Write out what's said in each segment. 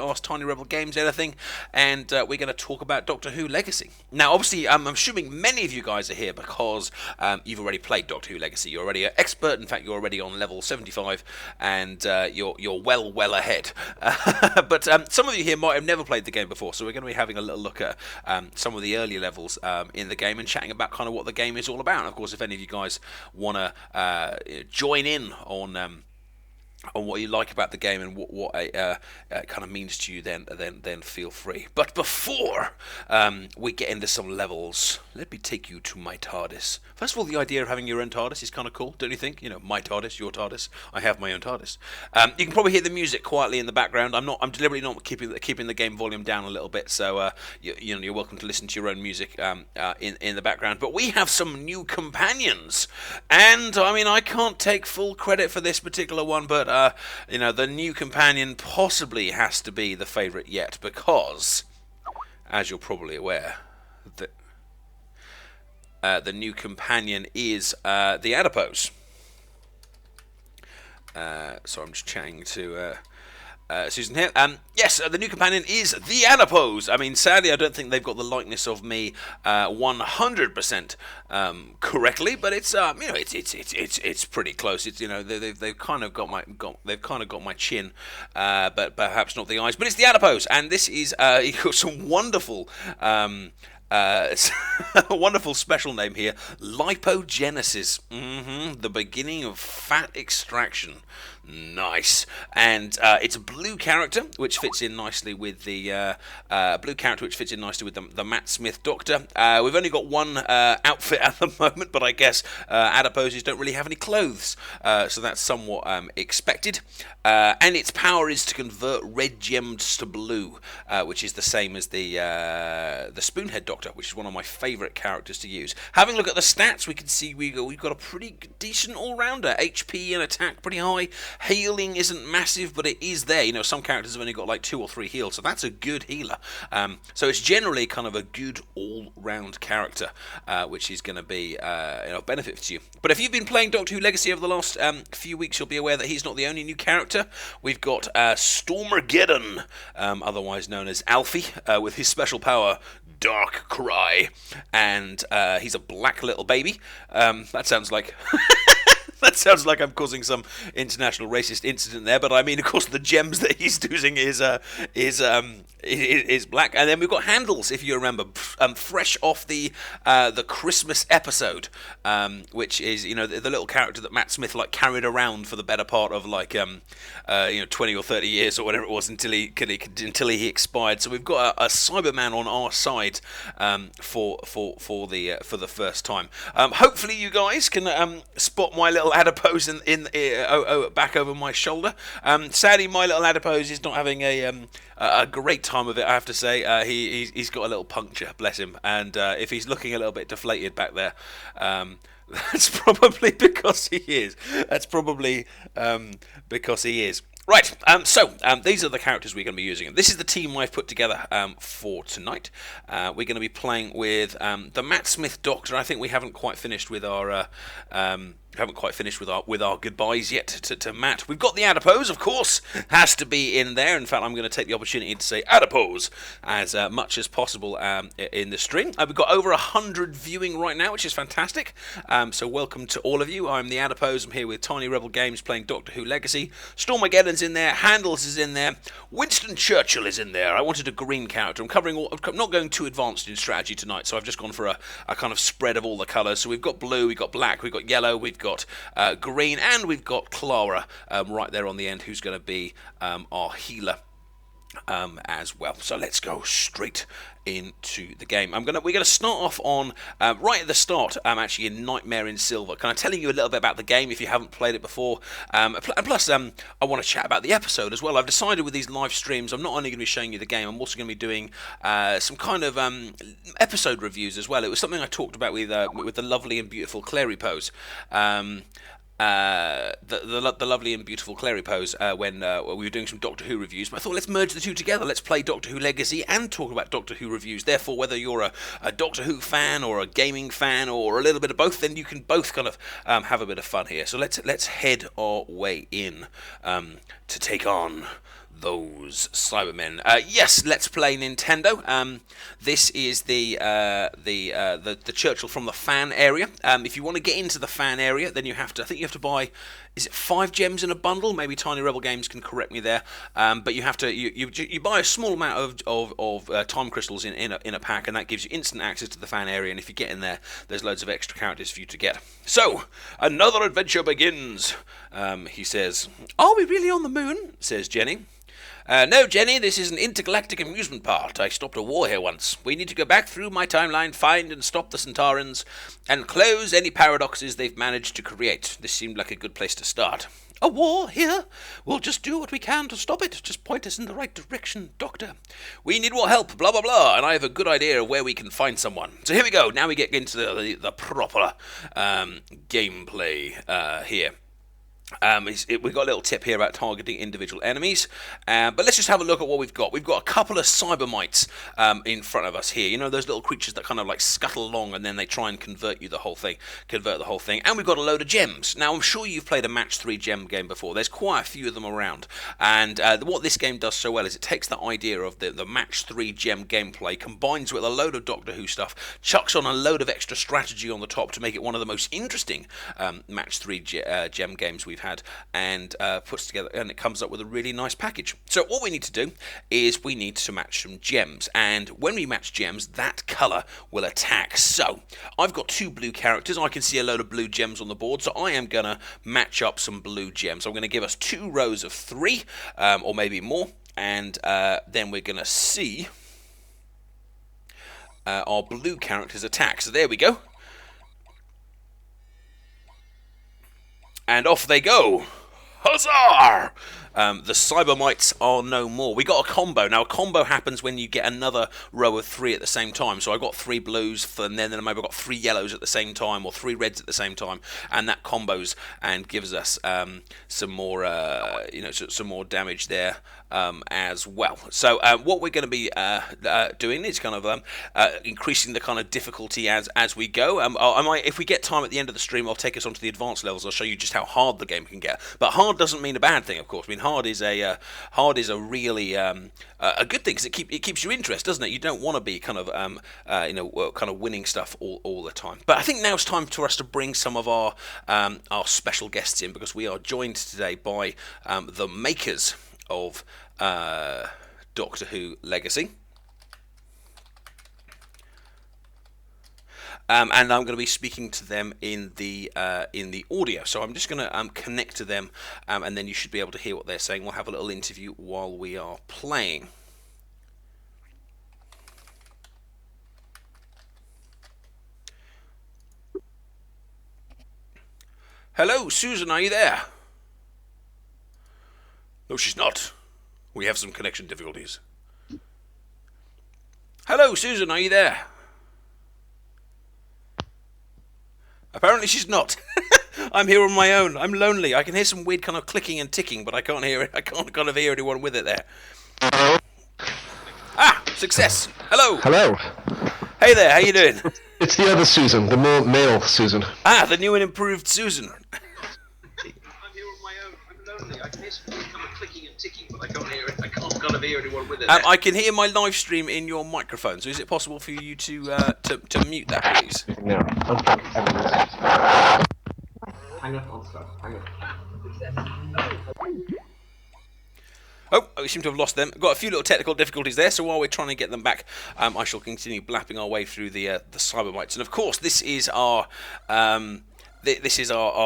Ask TinyRebelGames anything, and we're going to talk about Doctor Who Legacy. Now, obviously, I'm assuming many of you guys are here because you've already played Doctor Who Legacy. You're already an expert. In fact, you're already on level 75, and you're well ahead. But some of you here might have never played the game before, so we're going to be having a little look at some of the early levels in the game and chatting about kind of what the game is all about. And of course, if any of you guys want to join in on what you like about the game and what it kind of means to you, then feel free. But before we get into some levels, let me take you to my TARDIS. First of all, the idea of having your own TARDIS is kind of cool, don't you think? You know, my TARDIS, your TARDIS. I have my own TARDIS. You can probably hear the music quietly in the background. I'm deliberately not keeping the game volume down a little bit, so you're welcome to listen to your own music in the background. But we have some new companions, and I mean, I can't take full credit for this particular one, but the new companion possibly has to be the favourite yet, because, as you're probably aware, the new companion is the Adipose. So I'm just chatting to Susan here. Yes, the new companion is the Adipose. I mean, sadly, I don't think they've got the likeness of me 100% correctly, but it's it's pretty close. It's they've kind of got my chin, but perhaps not the eyes. But it's the Adipose, and this is you've got some wonderful. It's a wonderful special name here, lipogenesis. The beginning of fat extraction. Nice. And it's a blue character, which fits in nicely with the the Matt Smith Doctor. We've only got one outfit at the moment, but I guess adiposes don't really have any clothes, so that's somewhat expected. And its power is to convert red gems to blue, which is the same as the Spoonhead Doctor, which is one of my favourite characters to use. Having a look at the stats, we can see we've got a pretty decent all-rounder. HP and attack pretty high. Healing isn't massive, but it is there. You know, some characters have only got like 2 or 3 heals, so that's a good healer. So it's generally kind of a good all-round character, which is going to be benefit to you. But if you've been playing Doctor Who Legacy over the last few weeks, you'll be aware that he's not the only new character. We've got Stormageddon, otherwise known as Alfie, with his special power, Dark Cry, and he's a black little baby. That sounds like that sounds like I'm causing some international racist incident there, but I mean, of course, the gems that he's using is black. And then we've got Handles, if you remember, fresh off the Christmas episode, which is the little character that Matt Smith carried around for the better part of 20 or 30 years or whatever it was until he expired. So we've got a Cyberman on our side for the first time. Hopefully you guys can spot my little adipose in back over my shoulder. Sadly, my little adipose is not having a great time of it, I have to say. He's got a little puncture, bless him, and if he's looking a little bit deflated back there, that's probably because he is. Right, so these are the characters we're going to be using. This is the team I've put together for tonight. We're going to be playing with the Matt Smith Doctor. I think we haven't quite finished with our goodbyes yet to Matt. We've got the Adipose, of course, has to be in there. In fact, I'm going to take the opportunity to say Adipose as much as possible in the stream. We've got over 100 viewing right now, which is fantastic. So welcome to all of you. I'm the Adipose. I'm here with TinyRebelGames playing Doctor Who Legacy. Stormageddon's in there. Handles is in there. Winston Churchill is in there. I wanted a green character. I'm not going too advanced in strategy tonight, so I've just gone for a kind of spread of all the colours. So we've got blue, we've got black, we've got yellow, we've got green, and we've got Clara right there on the end, who's going to be our healer as well. So let's go straight into the game. We're gonna start off on right at the start. Actually in Nightmare in Silver, kind of telling you a little bit about the game if you haven't played it before. And plus, I want to chat about the episode as well. I've decided with these live streams, I'm not only going to be showing you the game, I'm also going to be doing some kind of episode reviews as well. It was something I talked about with the lovely and beautiful ThinyRebelGames. The lovely and beautiful ThinyRebelGames when we were doing some Doctor Who reviews, but I thought let's merge the two together. Let's play Doctor Who Legacy and talk about Doctor Who reviews. Therefore, whether you're a Doctor Who fan or a gaming fan or a little bit of both, then you can both kind of have a bit of fun here. So let's head our way in to take on those Cybermen. Yes, let's play Nintendo. This is the Churchill from the fan area. If you want to get into the fan area, then you have to. I think you have to buy. Is it 5 gems in a bundle? Maybe TinyRebelGames can correct me there. But you have to. You buy a small amount of time crystals in a pack, and that gives you instant access to the fan area. And if you get in there, there's loads of extra characters for you to get. So another adventure begins. He says, "Are we really on the moon?" says Jenny. No, Jenny, this is an intergalactic amusement park. I stopped a war here once. We need to go back through my timeline, find and stop the Centaurans, and close any paradoxes they've managed to create. This seemed like a good place to start. A war here? We'll just do what we can to stop it. Just point us in the right direction, Doctor. We need more help, blah, blah, blah, and I have a good idea of where we can find someone. So here we go. Now we get into the proper gameplay here. We've got a little tip here about targeting individual enemies, but let's just have a look at what we've got. We've got a couple of cybermites in front of us here. You know, those little creatures that kind of like scuttle along and then they try and convert the whole thing. And we've got a load of gems. Now, I'm sure you've played a match 3 gem game before. There's quite a few of them around, and what this game does so well is it takes that idea of the match 3 gem gameplay, combines with a load of Doctor Who stuff, chucks on a load of extra strategy on the top to make it one of the most interesting match 3 gem games we've had, and puts together, and it comes up with a really nice package. So what we need to do is we need to match some gems, and when we match gems, that colour will attack. So I've got 2 blue characters. I can see a load of blue gems on the board, so I am going to match up some blue gems. I'm going to give us 2 rows of 3, or maybe more, and then we're going to see our blue characters attack. So there we go. And off they go. Huzzah! The Cybermites are no more. We got a combo. Now, a combo happens when you get another row of 3 at the same time. So I got 3 blues, and then maybe I got 3 yellows at the same time, or 3 reds at the same time, and that combos and gives us some more, some more damage there as well. So what we're going to be doing is kind of increasing the kind of difficulty as we go. If we get time at the end of the stream, I'll take us onto the advanced levels. I'll show you just how hard the game can get. But hard doesn't mean a bad thing, of course. I mean, hard is a really a good thing, because it keeps you interested, doesn't it? You don't want to be kind of kind of winning stuff all the time. But I think now it's time for us to bring some of our special guests in, because we are joined today by the makers of Doctor Who Legacy. And I'm going to be speaking to them in the audio. So I'm just going to connect to them, and then you should be able to hear what they're saying. We'll have a little interview while we are playing. Hello, Susan, are you there? No, she's not. We have some connection difficulties. Hello, Susan, are you there? Apparently she's not. I'm here on my own. I'm lonely. I can hear some weird kind of clicking and ticking, but I can't hear it. I can't kind of hear anyone with it there. Ah, success. Hello. Hello. Hey there, how you doing? It's the other Susan, the more male Susan. Ah, the new and improved Susan. I'm here on my own. I'm lonely. I can hear some weird kind of clicking and ticking, but I can't hear it. I can't kind of hear anyone with it. I can hear my live stream in your microphone. So is it possible for you to mute that, please? No. Hang on, start. Hang on. Oh, we seem to have lost them. Got a few little technical difficulties there, so while we're trying to get them back, I shall continue blapping our way through the Cybermites. And of course, this is our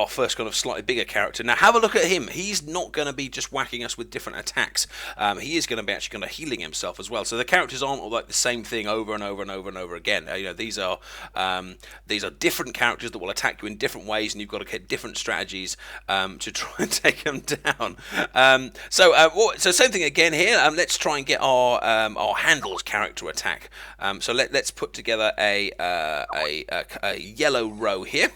first kind of slightly bigger character. Now, have a look at him. He's not going to be just whacking us with different attacks. He is going to be actually kind of healing himself as well. So the characters aren't all like the same thing over and over and over and over again. These are different characters that will attack you in different ways, and you've got to get different strategies to try and take them down. So same thing again here. Let's try and get our Handel's character attack. So let's put together a yellow row here.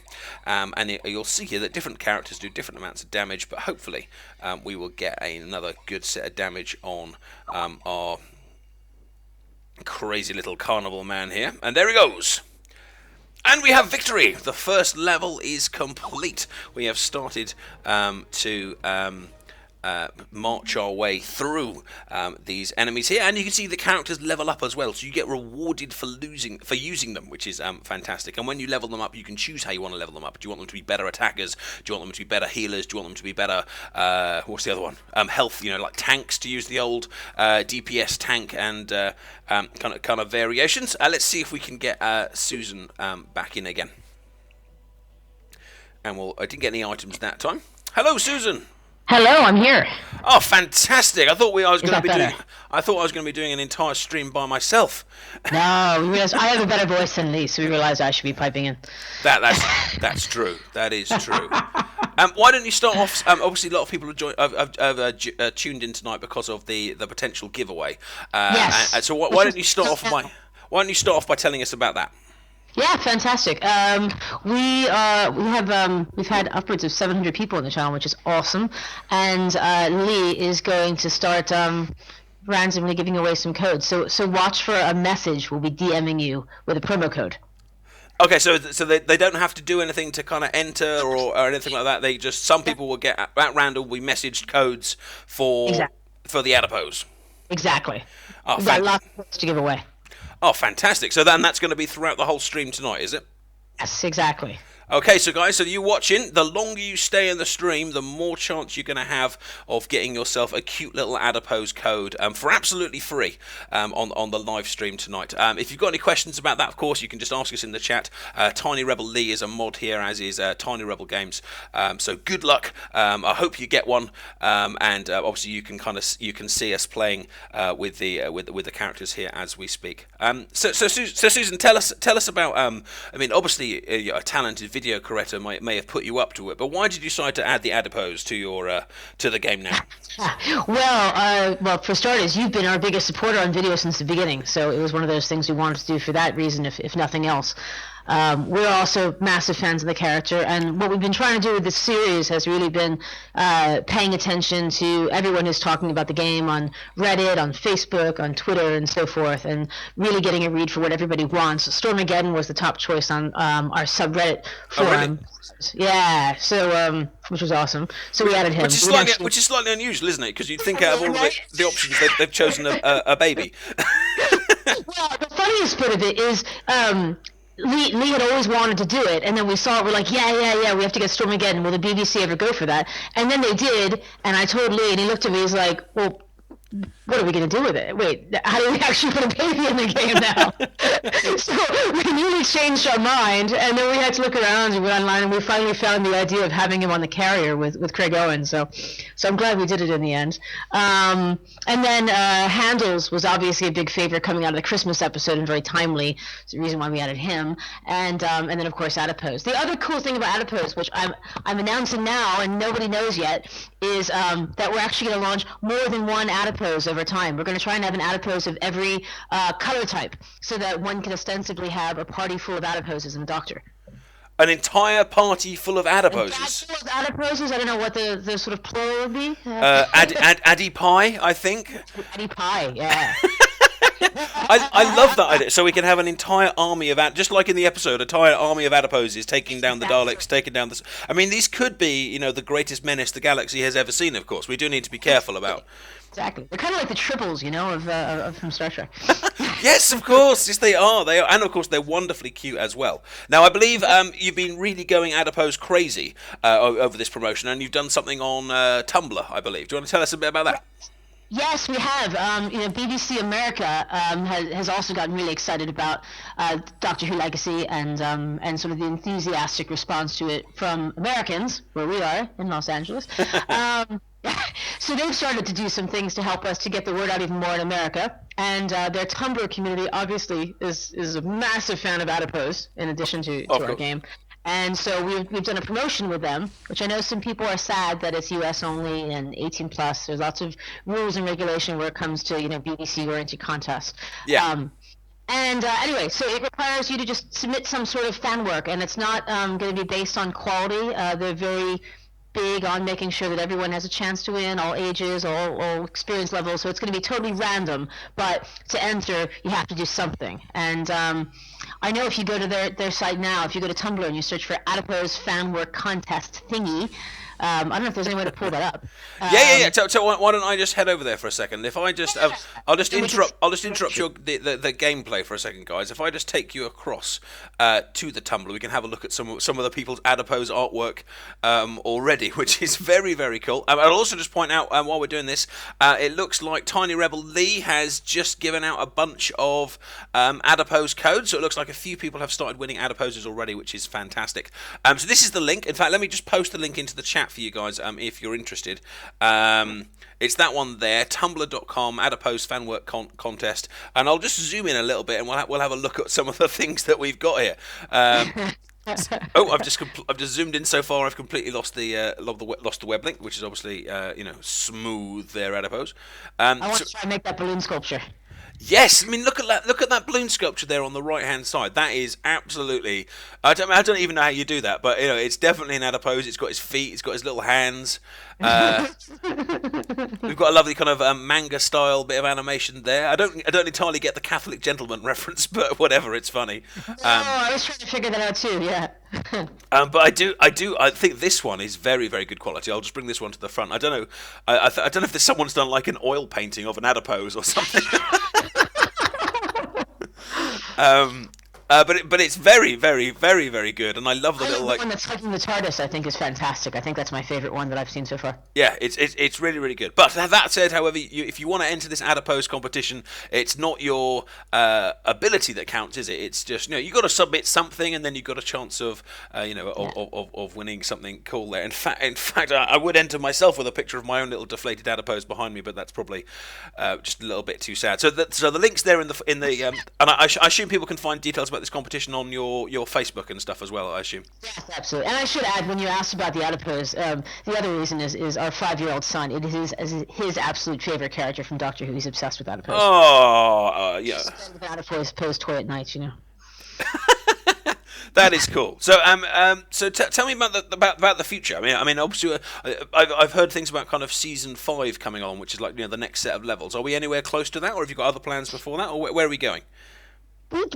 And you'll see here that different characters do different amounts of damage, but hopefully we will get another good set of damage on our crazy little carnival man here. And there he goes. And we have victory! The first level is complete. We have started to march our way through these enemies here, and you can see the characters level up as well, so you get rewarded for using them, which is fantastic. And when you level them up, you can choose how you want to level them up. Do you want them to be better attackers? Do you want them to be better healers? Do you want them to be better what's the other one? Health, like tanks, to use the old DPS tank, and kind of variations. Let's see if we can get Susan back in again. And I didn't get any items that time. Hello, Susan. Hello, I'm here. Oh, fantastic! I thought I was going to be doing an entire stream by myself. No, we realized I have a better voice than Lee, so we realized I should be piping in. That's true. That is true. Why don't you start off? Obviously, a lot of people have tuned in tonight because of the potential giveaway. Yes. So why don't you start off by telling us about that? Yeah, fantastic. We've had upwards of 700 people on the channel, which is awesome. And Lee is going to start randomly giving away some codes. So watch for a message. We'll be DMing you with a promo code. Okay, so they don't have to do anything to kind of enter or anything like that. They just people will get at random. We messaged codes for the Adipose. Exactly. Oh, We've got lots of codes to give away. Oh, fantastic. So then that's going to be throughout the whole stream tonight, is it? Yes, exactly. Okay, so guys, so you watching, the longer you stay in the stream, the more chance you're going to have of getting yourself a cute little Adipose code for absolutely free on the live stream tonight. If you've got any questions about that, of course, you can just ask us in the chat. TinyRebel Lee is a mod here, as is TinyRebelGames. So good luck. I hope you get one, and obviously you can see us playing with the characters here as we speak. So Susan, tell us about. Obviously a talented video creator may have put you up to it, but why did you decide to add the Adipose to the game now? Well, for starters, you've been our biggest supporter on video since the beginning, so it was one of those things we wanted to do for that reason, if nothing else. We're also massive fans of the character, and what we've been trying to do with this series has really been paying attention to everyone who's talking about the game on Reddit, on Facebook, on Twitter, and so forth, and really getting a read for what everybody wants. Stormageddon was the top choice on our subreddit forum. Oh, really? Yeah, so which was awesome. So we added him. Which is slightly unusual, isn't it? Because you'd think out of all the options, they've chosen a baby. Well, the funniest bit of it is Lee had always wanted to do it, and then we saw it, we're like, yeah, we have to get Stormageddon. Will the BBC ever go for that? And then they did, and I told Lee, and he looked at me, he's like, well, what are we going to do with it? Wait, how do we actually put a baby in the game now? So we nearly changed our mind, and then we had to look around and went online, and we finally found the idea of having him on the carrier with Craig Owen. So I'm glad we did it in the end. And then Handles was obviously a big favorite coming out of the Christmas episode and very timely. It's the reason why we added him. And then of course Adipose. The other cool thing about Adipose, which I'm announcing now and nobody knows yet, is that we're actually going to launch more than one Adipose over time. We're going to try and have an Adipose of every color type, so that one can ostensibly have a party full of Adiposes and a doctor. An entire party full of Adiposes. Full of Adiposes. I don't know what the sort of plural would be. Adipie, I think. Adipie, yeah. I love that idea. So we can have an entire army of just like in the episode, an entire army of Adiposes taking down the Daleks, taking down the. I mean, these could be, the greatest menace the galaxy has ever seen. Of course, we do need to be careful about. Exactly. They're kind of like the triples, of from Star Trek. Yes, of course. Yes, they are. They are, and of course, they're wonderfully cute as well. Now, I believe you've been really going Adipose crazy over this promotion, and you've done something on Tumblr, I believe. Do you want to tell us a bit about that? Yes, we have. BBC America has also gotten really excited about Doctor Who Legacy and sort of the enthusiastic response to it from Americans, where we are in Los Angeles. So they've started to do some things to help us to get the word out even more in America. And their Tumblr community obviously is a massive fan of Adipose, in addition to our game. And so we've done a promotion with them, which I know some people are sad that it's US only and 18 plus. There's lots of rules and regulation where it comes to BBC oriented contests. Yeah. Anyway, so it requires you to just submit some sort of fan work, and it's not going to be based on quality. They're very big on making sure that everyone has a chance to win, all ages, all experience levels. So it's going to be totally random, but to enter, you have to do something. And I know if you go to their site now, if you go to Tumblr and you search for Adipose Fan Work Contest thingy, I don't know if there's any way to pull that up. Yeah. So why don't I just head over there for a second? If I just, I'll just And we can interrupt. I'll just interrupt the gameplay for a second, guys. If I just take you across to the Tumblr, we can have a look at some of the people's Adipose artwork already, which is very, very cool. I'll also just point out while we're doing this, it looks like Tiny Rebel Lee has just given out a bunch of Adipose codes. So it looks like a few people have started winning Adiposes already, which is fantastic. So this is the link. In fact, let me just post the link into the chat for you guys if you're interested. It's that one there, tumblr.com, Adipose Fanwork Contest, and I'll just zoom in a little bit and we'll have a look at some of the things that we've got here. I've just zoomed in so far. I've completely lost the web link, which is obviously smooth there, Adipose. I want to try and make that balloon sculpture. Yes, I mean look at that balloon sculpture there on the right hand side. That is absolutely. I don't even know how you do that, but it's definitely an Adipose. It's got his feet. It's got his little hands. We've got a lovely kind of manga style bit of animation there. I don't entirely get the Catholic gentleman reference, but whatever, it's funny. I was trying to figure that out too. Yeah. But I think this one is very, very good quality. I'll just bring this one to the front. I don't know. I don't know if there's someone's done like an oil painting of an Adipose or something. But it's very, very, very, very good, and I love the little the one that's hugging the TARDIS. I think is fantastic. I think that's my favorite one that I've seen so far. Yeah, it's really, really good. But that said, however, if you want to enter this Adipose competition, it's not your ability that counts, is it? It's just you got to submit something, and then you've got a chance of of winning something cool there. In fact, I would enter myself with a picture of my own little deflated Adipose behind me, but that's probably just a little bit too sad. So the links there in the and I assume people can find details about this competition on your Facebook and stuff as well, I assume. Yes, absolutely. And I should add, when you asked about the Adipose, the other reason is our 5-year-old son. It is his absolute favorite character from Doctor Who. He's obsessed with Adipose. Oh, yeah. Spend with Adipose toy at night, That is cool. So, tell me about the future. I mean, obviously, I've heard things about kind of season 5 coming on, which is like the next set of levels. Are we anywhere close to that, or have you got other plans before that, or where are we going? We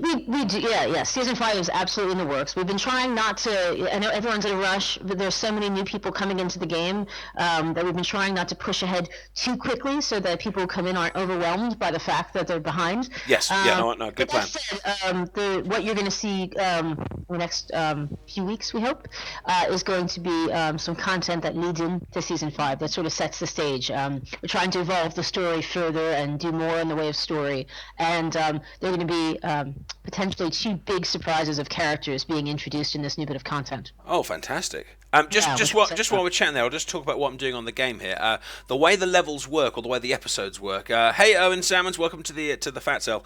do, yeah. Season 5 is absolutely in the works. We've been trying not to. I know everyone's in a rush, but there's so many new people coming into the game that we've been trying not to push ahead too quickly, so that people who come in aren't overwhelmed by the fact that they're behind. Yes. No. Good plan. That said, what you're going to see in the next few weeks, we hope, is going to be some content that leads into season 5 that sort of sets the stage. We're trying to evolve the story further and do more in the way of story, and they're going to be potentially 2 big surprises of characters being introduced in this new bit of content. Oh, fantastic. Just while we're chatting there, I'll just talk about what I'm doing on the game here. The way the levels work, or the way the episodes work. Hey, Owen Salmons, welcome to the Fat Cell.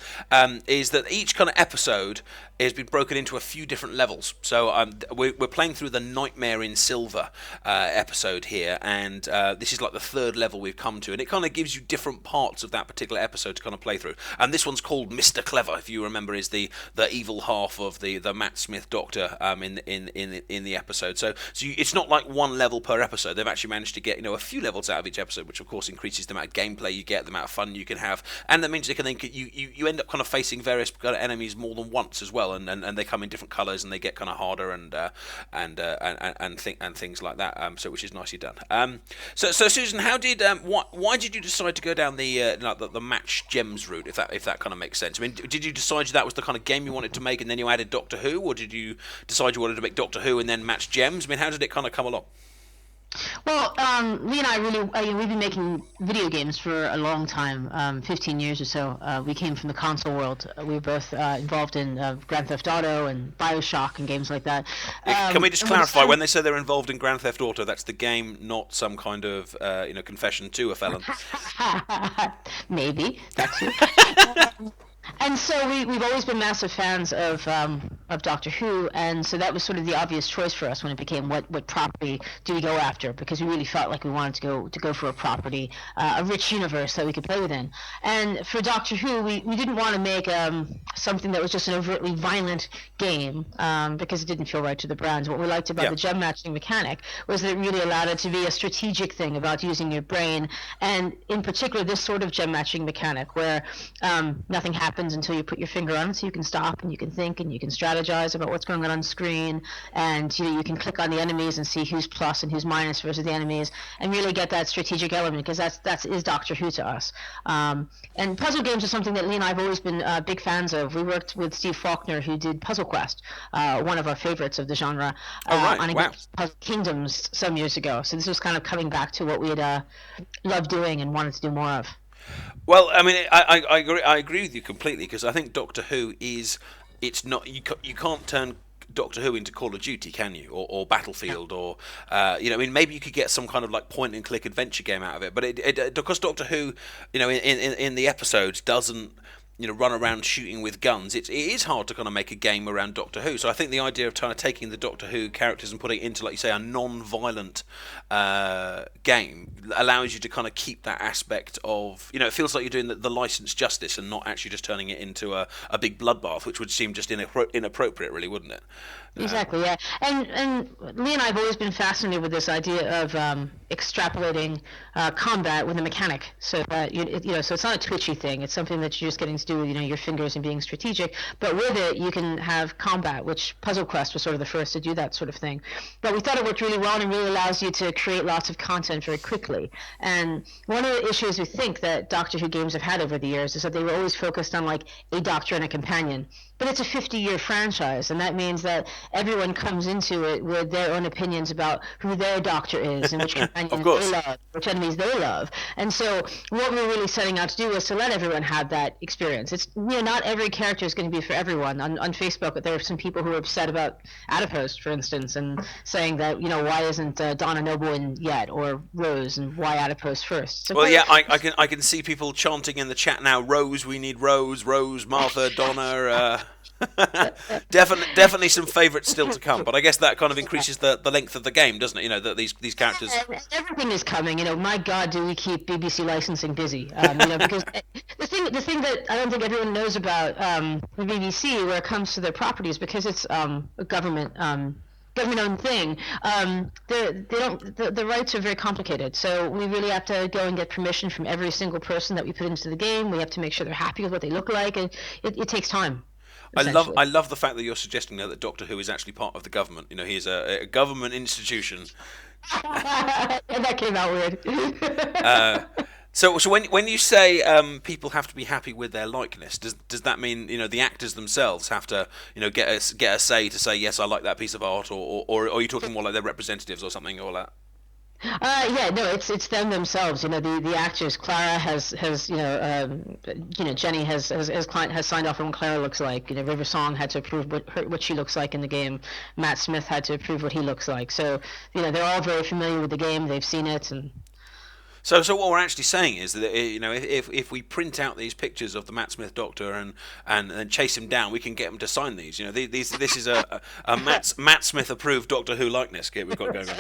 Is that each kind of episode has been broken into a few different levels. So we're playing through the Nightmare in Silver episode here, and this is like the 3rd level we've come to, and it kind of gives you different parts of that particular episode to kind of play through. And this one's called Mr. Clever, if you remember, is the evil half of the Matt Smith Doctor in the episode. So it's not like one level per episode. They've actually managed to get a few levels out of each episode, which of course increases the amount of gameplay you get, the amount of fun you can have, and that means they can then you end up kind of facing various kind of enemies more than once as well, and they come in different colours and they get kind of harder and things like that. So which is nicely done. So Susan, how did why did you decide to go down the match gems route? If that kind of makes sense. I mean, did you decide that was the kind of game you wanted to make, and then you added Doctor Who, or did you decide you wanted to make Doctor Who and then match gems? I mean, how did it kind of come along? Well, Lee and I we've been making video games for a long time, 15 years or so. We came from the console world. We were both involved in Grand Theft Auto and Bioshock and games like that. Can we just clarify, when they say they're involved in Grand Theft Auto, that's the game, not some kind of confession to a felon? Maybe, that's it. And so we've always been massive fans of Doctor Who, and so that was sort of the obvious choice for us when it became what property do we go after, because we really felt like we wanted to go for a property, a rich universe that we could play within. And for Doctor Who, we didn't want to make something that was just an overtly violent game, because it didn't feel right to the brand. What we liked about the gem matching mechanic was that it really allowed it to be a strategic thing about using your brain, and in particular this sort of gem matching mechanic where nothing happens until you put your finger on it, so you can stop and you can think and you can strategize strategize about what's going on screen, and you can click on the enemies and see who's plus and who's minus versus the enemies, and really get that strategic element, because that is Doctor Who to us. And puzzle games are something that Lee and I have always been big fans of. We worked with Steve Faulkner, who did Puzzle Quest, one of our favorites of the genre, on a game, Puzzle Kingdoms, some years ago. So this was kind of coming back to what we had loved doing and wanted to do more of. Well, I mean, I agree with you completely, because I think Doctor Who it's not, you can't turn Doctor Who into Call of Duty, can you? Or Battlefield, or I mean, maybe you could get some kind of like point and click adventure game out of it, but it because Doctor Who, in the episodes doesn't run around shooting with guns. It is hard to kind of make a game around Doctor Who. So I think the idea of kind of taking the Doctor Who characters and putting it into, like you say, a non-violent game allows you to kind of keep that aspect of, it feels like you're doing the license justice and not actually just turning it into a big bloodbath, which would seem just inappropriate, really, wouldn't it? Exactly, yeah. And Lee and I have always been fascinated with this idea of extrapolating combat with a mechanic, so that so it's not a twitchy thing. It's something that you're just getting to do with your fingers and being strategic. But with it, you can have combat, which Puzzle Quest was sort of the first to do that sort of thing. But we thought it worked really well, and it really allows you to create lots of content very quickly. And one of the issues we think that Doctor Who games have had over the years is that they were always focused on like a Doctor and a companion. But it's a 50-year franchise, and that means that everyone comes into it with their own opinions about who their Doctor is and which companions they love, which enemies they love. And so what we're really setting out to do is to let everyone have that experience. It's not every character is going to be for everyone. On Facebook, there are some people who are upset about Adipose, for instance, and saying that why isn't Donna Noble in yet, or Rose, and why Adipose first? So I can see people chanting in the chat now. Rose, we need Rose. Rose, Martha, Donna. Definitely some favourites still to come, but I guess that kind of increases the length of the game, doesn't it? That these characters. Everything is coming. My God, do we keep BBC licensing busy? Because the thing that I don't think everyone knows about the BBC, where it comes to their properties, because it's a government-owned thing. The rights are very complicated, so we really have to go and get permission from every single person that we put into the game. We have to make sure they're happy with what they look like, and it takes time. I love the fact that you're suggesting that Doctor Who is actually part of the government. He is a government institution. That came out weird. So when you say people have to be happy with their likeness, does that mean the actors themselves have to get a say to say, yes, I like that piece of art, or are you talking more like their representatives or something, or that? It's them themselves. The actors. Clara has Jenny has signed off on what Clara looks like. River Song had to approve what she looks like in the game. Matt Smith had to approve what he looks like. So they're all very familiar with the game. They've seen it, and So what we're actually saying is that if we print out these pictures of the Matt Smith Doctor and chase him down, we can get him to sign these. This is a Matt Smith approved Doctor Who likeness we've got going on.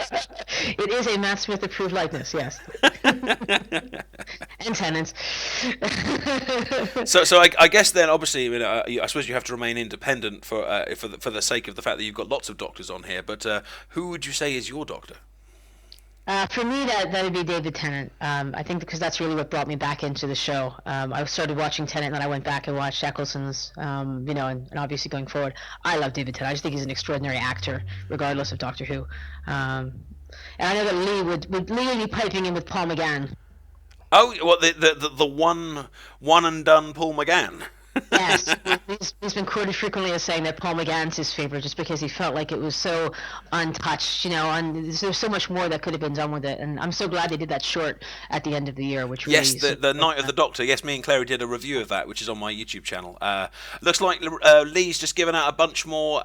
It is a Matt Smith approved likeness, yes. And tenants. So I guess then, obviously, I suppose you have to remain independent for the sake of the fact that you've got lots of doctors on here. But who would you say is your Doctor? For me, that would be David Tennant. I think because that's really what brought me back into the show. I started watching Tennant, and then I went back and watched Eccleston's. And obviously going forward, I love David Tennant. I just think he's an extraordinary actor, regardless of Doctor Who. And I know that Lee would be piping in with Paul McGann. Oh, well, the one and done Paul McGann. Yes, he's been quoted frequently as saying that Paul McGann's his favorite, just because he felt like it was so untouched, and there's so much more that could have been done with it. And I'm so glad they did that short at the end of the year, which really the Night of the Doctor. Yes, me and Clary did a review of that, which is on my YouTube channel. Looks like Lee's just given out a bunch more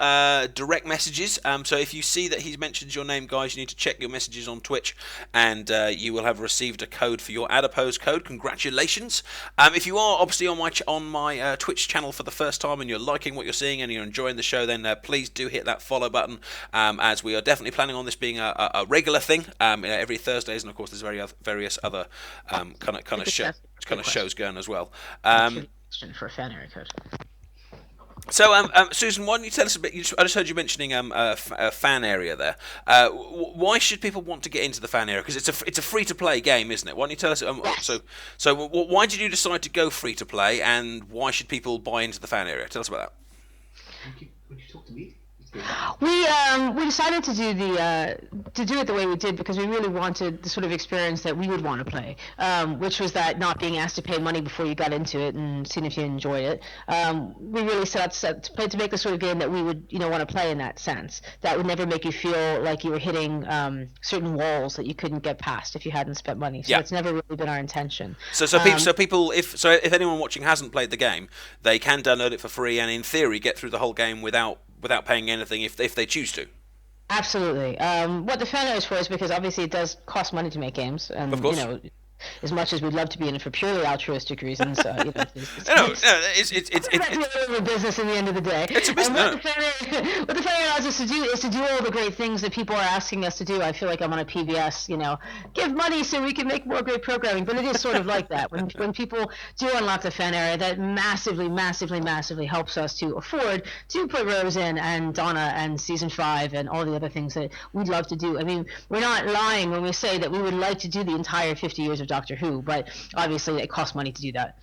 direct messages. So if you see that he mentions your name, guys, you need to check your messages on Twitch, and you will have received a code for your Adipose code. Congratulations! If you are obviously on my Twitch channel for the first time and you're liking what you're seeing and you're enjoying the show, then please do hit that follow button, as we are definitely planning on this being a regular thing every Thursdays, and of course there's various other kind of shows going as well. For a fan area code. So, Susan, why don't you tell us a bit? I just heard you mentioning a fan area there. Why should people want to get into the fan area? Because it's a free-to-play game, isn't it? Why don't you tell us? Yes. So why did you decide to go free-to-play, and why should people buy into the fan area? Tell us about that. Would you talk to me? We decided to do it the way we did because we really wanted the sort of experience that we would want to play, which was that not being asked to pay money before you got into it and seeing if you enjoyed it. We really set out to make the sort of game that we would want to play in that sense. That would never make you feel like you were hitting certain walls that you couldn't get past if you hadn't spent money. So that's never really been our intention. So people, if anyone watching hasn't played the game, they can download it for free and in theory get through the whole game without paying anything if they choose to. Absolutely. What the fan is for is because obviously it does cost money to make games, and of course. As much as we'd love to be in it for purely altruistic reasons, it's a business in the end of the day. It's a business. And what the fan allows us to do is to do all the great things that people are asking us to do. I feel like I'm on a PBS, give money so we can make more great programming. But it is sort of like that. When people do unlock the fan area, that massively, massively, massively helps us to afford to put Rose in and Donna and Season 5 and all the other things that we'd love to do. I mean, we're not lying when we say that we would like to do the entire 50 years of Doctor Who, but obviously it costs money to do that.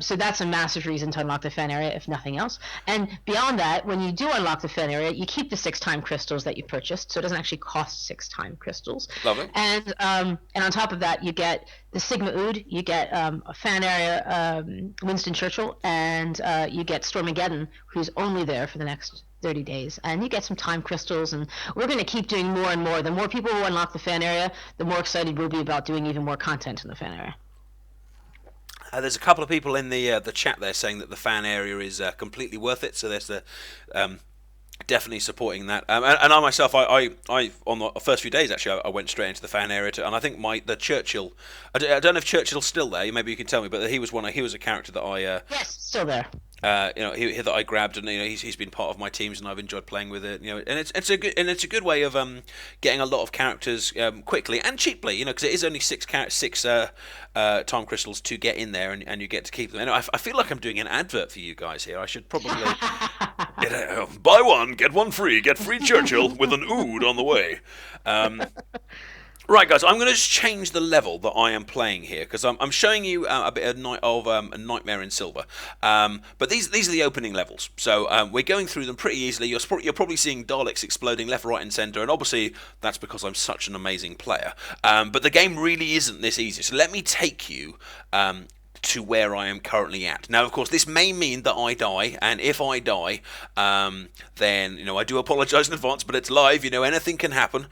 So that's a massive reason to unlock the fan area, if nothing else. And beyond that, when you do unlock the fan area, you keep the 6-time crystals that you purchased, so it doesn't actually cost 6-time crystals. Lovely. And on top of that, you get the Sigma Ood, you get a fan area, Winston Churchill, and you get Stormageddon, who's only there for the next 30 days, and you get some time crystals, and we're going to keep doing more and more. The more people who unlock the fan area, the more excited we'll be about doing even more content in the fan area. There's a couple of people in the chat there saying that the fan area is completely worth it, so there's definitely supporting that. And I myself, I on the first few days actually, I went straight into the fan area and I think the Churchill, I don't know if Churchill's still there. Maybe you can tell me, but he was a character that I yes, still there. That I grabbed, and he's been part of my teams, and I've enjoyed playing with it. And it's a good way of getting a lot of characters quickly and cheaply. Because it is only six time crystals to get in there, and you get to keep them. And I feel like I'm doing an advert for you guys here. I should probably buy one get one free. Get free Churchill with an Ood on the way. Right, guys, I'm going to just change the level that I am playing here because I'm showing you a bit of a Nightmare in Silver. But these are the opening levels, so we're going through them pretty easily. You're probably seeing Daleks exploding left, right, and centre, and obviously that's because I'm such an amazing player. But the game really isn't this easy. So let me take you to where I am currently at. Now, of course, this may mean that I die, and if I die, then I do apologise in advance. But it's live, anything can happen.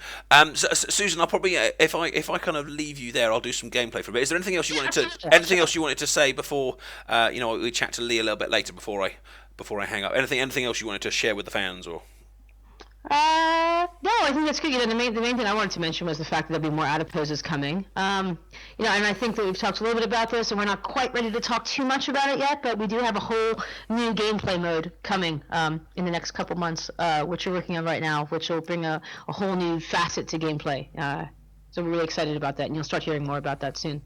So, Susan, I'll probably if I kind of leave you there, I'll do some gameplay for a bit. Is there anything else you wanted to say before we chat to Lee a little bit later before I hang up? Anything else you wanted to share with the fans or? No, I think that's good. The main thing I wanted to mention was the fact that there'll be more Adiposes coming. And I think that we've talked a little bit about this, and we're not quite ready to talk too much about it yet, but we do have a whole new gameplay mode coming in the next couple months, which we're working on right now, which will bring a whole new facet to gameplay. So we're really excited about that, and you'll start hearing more about that soon.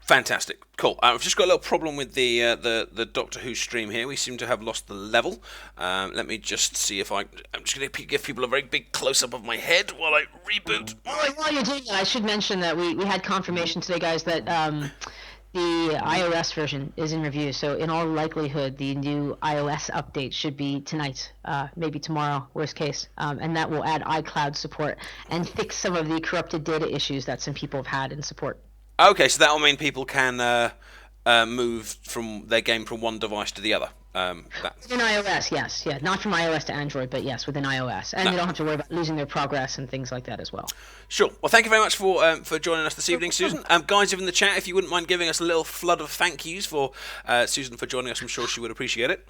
Fantastic, cool. I've just got a little problem with the Doctor Who stream here. We seem to have lost the level. Let me just see if I'm just going to give people a very big close-up of my head while I reboot. While you're doing that, I should mention that we had confirmation today, guys, that the iOS version is in review. So in all likelihood, the new iOS update should be tonight, maybe tomorrow, worst case. And that will add iCloud support and fix some of the corrupted data issues that some people have had in support. Okay, so that will mean people can move from their game from one device to the other. Within iOS, yes. Yeah, not from iOS to Android, but yes, within iOS. And they don't have to worry about losing their progress and things like that as well. Sure. Well, thank you very much for joining us this evening, Susan. Guys in the chat, if you wouldn't mind giving us a little flood of thank yous for Susan for joining us, I'm sure she would appreciate it.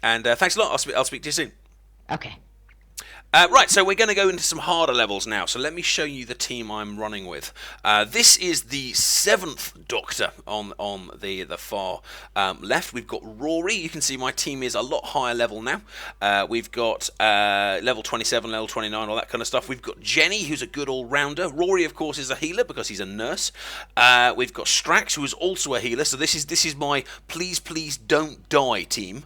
And thanks a lot. I'll speak to you soon. Okay. Right, so we're going to go into some harder levels now. So let me show you the team I'm running with. This is the 7th Doctor on the far left. We've got Rory. You can see my team is a lot higher level now. We've got level 27, level 29, all that kind of stuff. We've got Jenny, who's a good all-rounder. Rory, of course, is a healer because he's a nurse. We've got Strax, who is also a healer. So this is my please don't die team.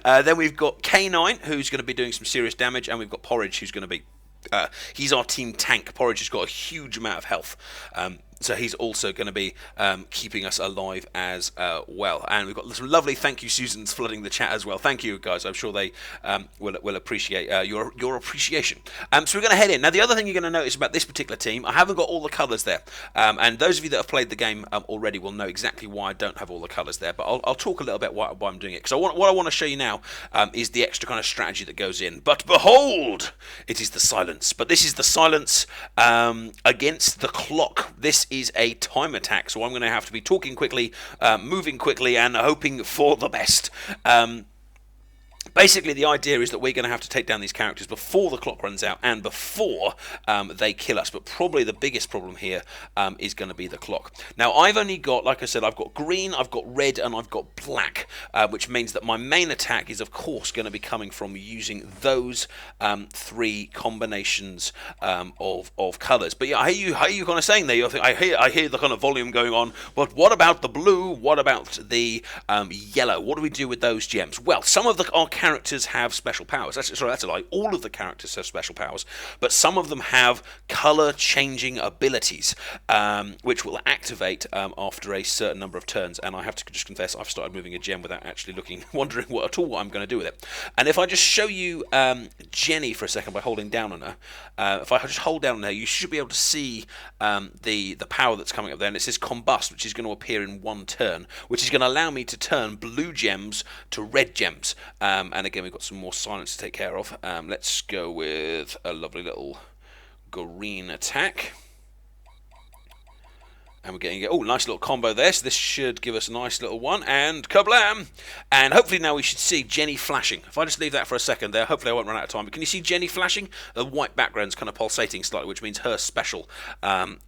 Then we've got K9, who's going to be doing some serious damage, and we've got Porridge, who's going to be he's our team tank. Porridge has got a huge amount of health. So he's also going to be keeping us alive as well. And we've got some lovely thank you Susans flooding the chat as well. Thank you guys. I'm sure they will appreciate your appreciation. So we're going to head in. Now the other thing you're going to notice about this particular team, I haven't got all the colours there. And those of you that have played the game already will know exactly why I don't have all the colours there. But I'll talk a little bit why I'm doing it. Because what I want to show you now is the extra kind of strategy that goes in. But behold, it is the silence. But this is the silence against the clock. This is a time attack, so I'm going to have to be talking quickly, moving quickly, and hoping for the best. Basically, the idea is that we're going to have to take down these characters before the clock runs out and before they kill us. But probably the biggest problem here is going to be the clock. Now, I've only got, like I said, I've got green, I've got red, and I've got black, which means that my main attack is, of course, going to be coming from using those three combinations of colours. But yeah, I hear you kind of saying there. I hear the kind of volume going on. But what about the blue? What about the yellow? What do we do with those gems? Well, some of our characters have special powers. That's a lie. All of the characters have special powers, but some of them have color-changing abilities, which will activate after a certain number of turns. And I have to just confess, I've started moving a gem without actually wondering what I'm going to do with it. And if I just show you Jenny for a second by holding down on her, if I just hold down on her, you should be able to see the power that's coming up there, and it says combust, which is going to appear in one turn, which is going to allow me to turn blue gems to red gems. And again, we've got some more silence to take care of. Let's go with a lovely little green attack. And we're getting, oh, nice little combo there. So this should give us a nice little one. And kablam! And hopefully now we should see Jenny flashing. If I just leave that for a second there, hopefully I won't run out of time. But can you see Jenny flashing? The white background's kind of pulsating slightly, which means her special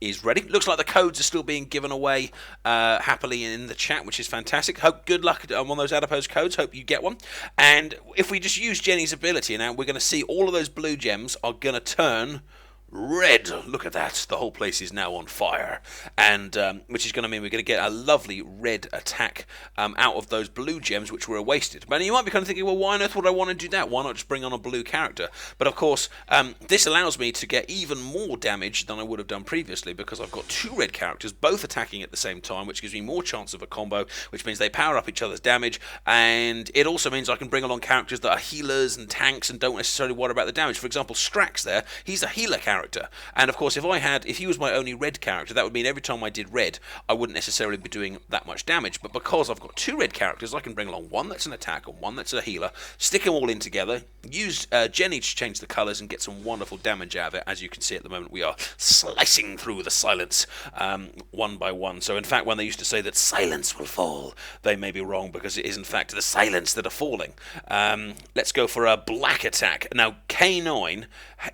is ready. Looks like the codes are still being given away happily in the chat, which is fantastic. Good luck on one of those Adipose codes. Hope you get one. And if we just use Jenny's ability now, we're going to see all of those blue gems are going to turn red. Look at that. The whole place is now on fire. And which is going to mean we're going to get a lovely red attack out of those blue gems which were wasted. But you might be kind of thinking, well, why on earth would I want to do that? Why not just bring on a blue character? But of course, this allows me to get even more damage than I would have done previously, because I've got two red characters both attacking at the same time, which gives me more chance of a combo, which means they power up each other's damage. And it also means I can bring along characters that are healers and tanks and don't necessarily worry about the damage. For example, Strax there, he's a healer character. And of course, if he was my only red character, that would mean every time I did red, I wouldn't necessarily be doing that much damage. But because I've got two red characters, I can bring along one that's an attack and one that's a healer, stick them all in together, use Jenny to change the colours and get some wonderful damage out of it. As you can see at the moment, we are slicing through the silence one by one. So in fact, when they used to say that silence will fall, they may be wrong, because it is in fact the silence that are falling. Let's go for a black attack. Now, K9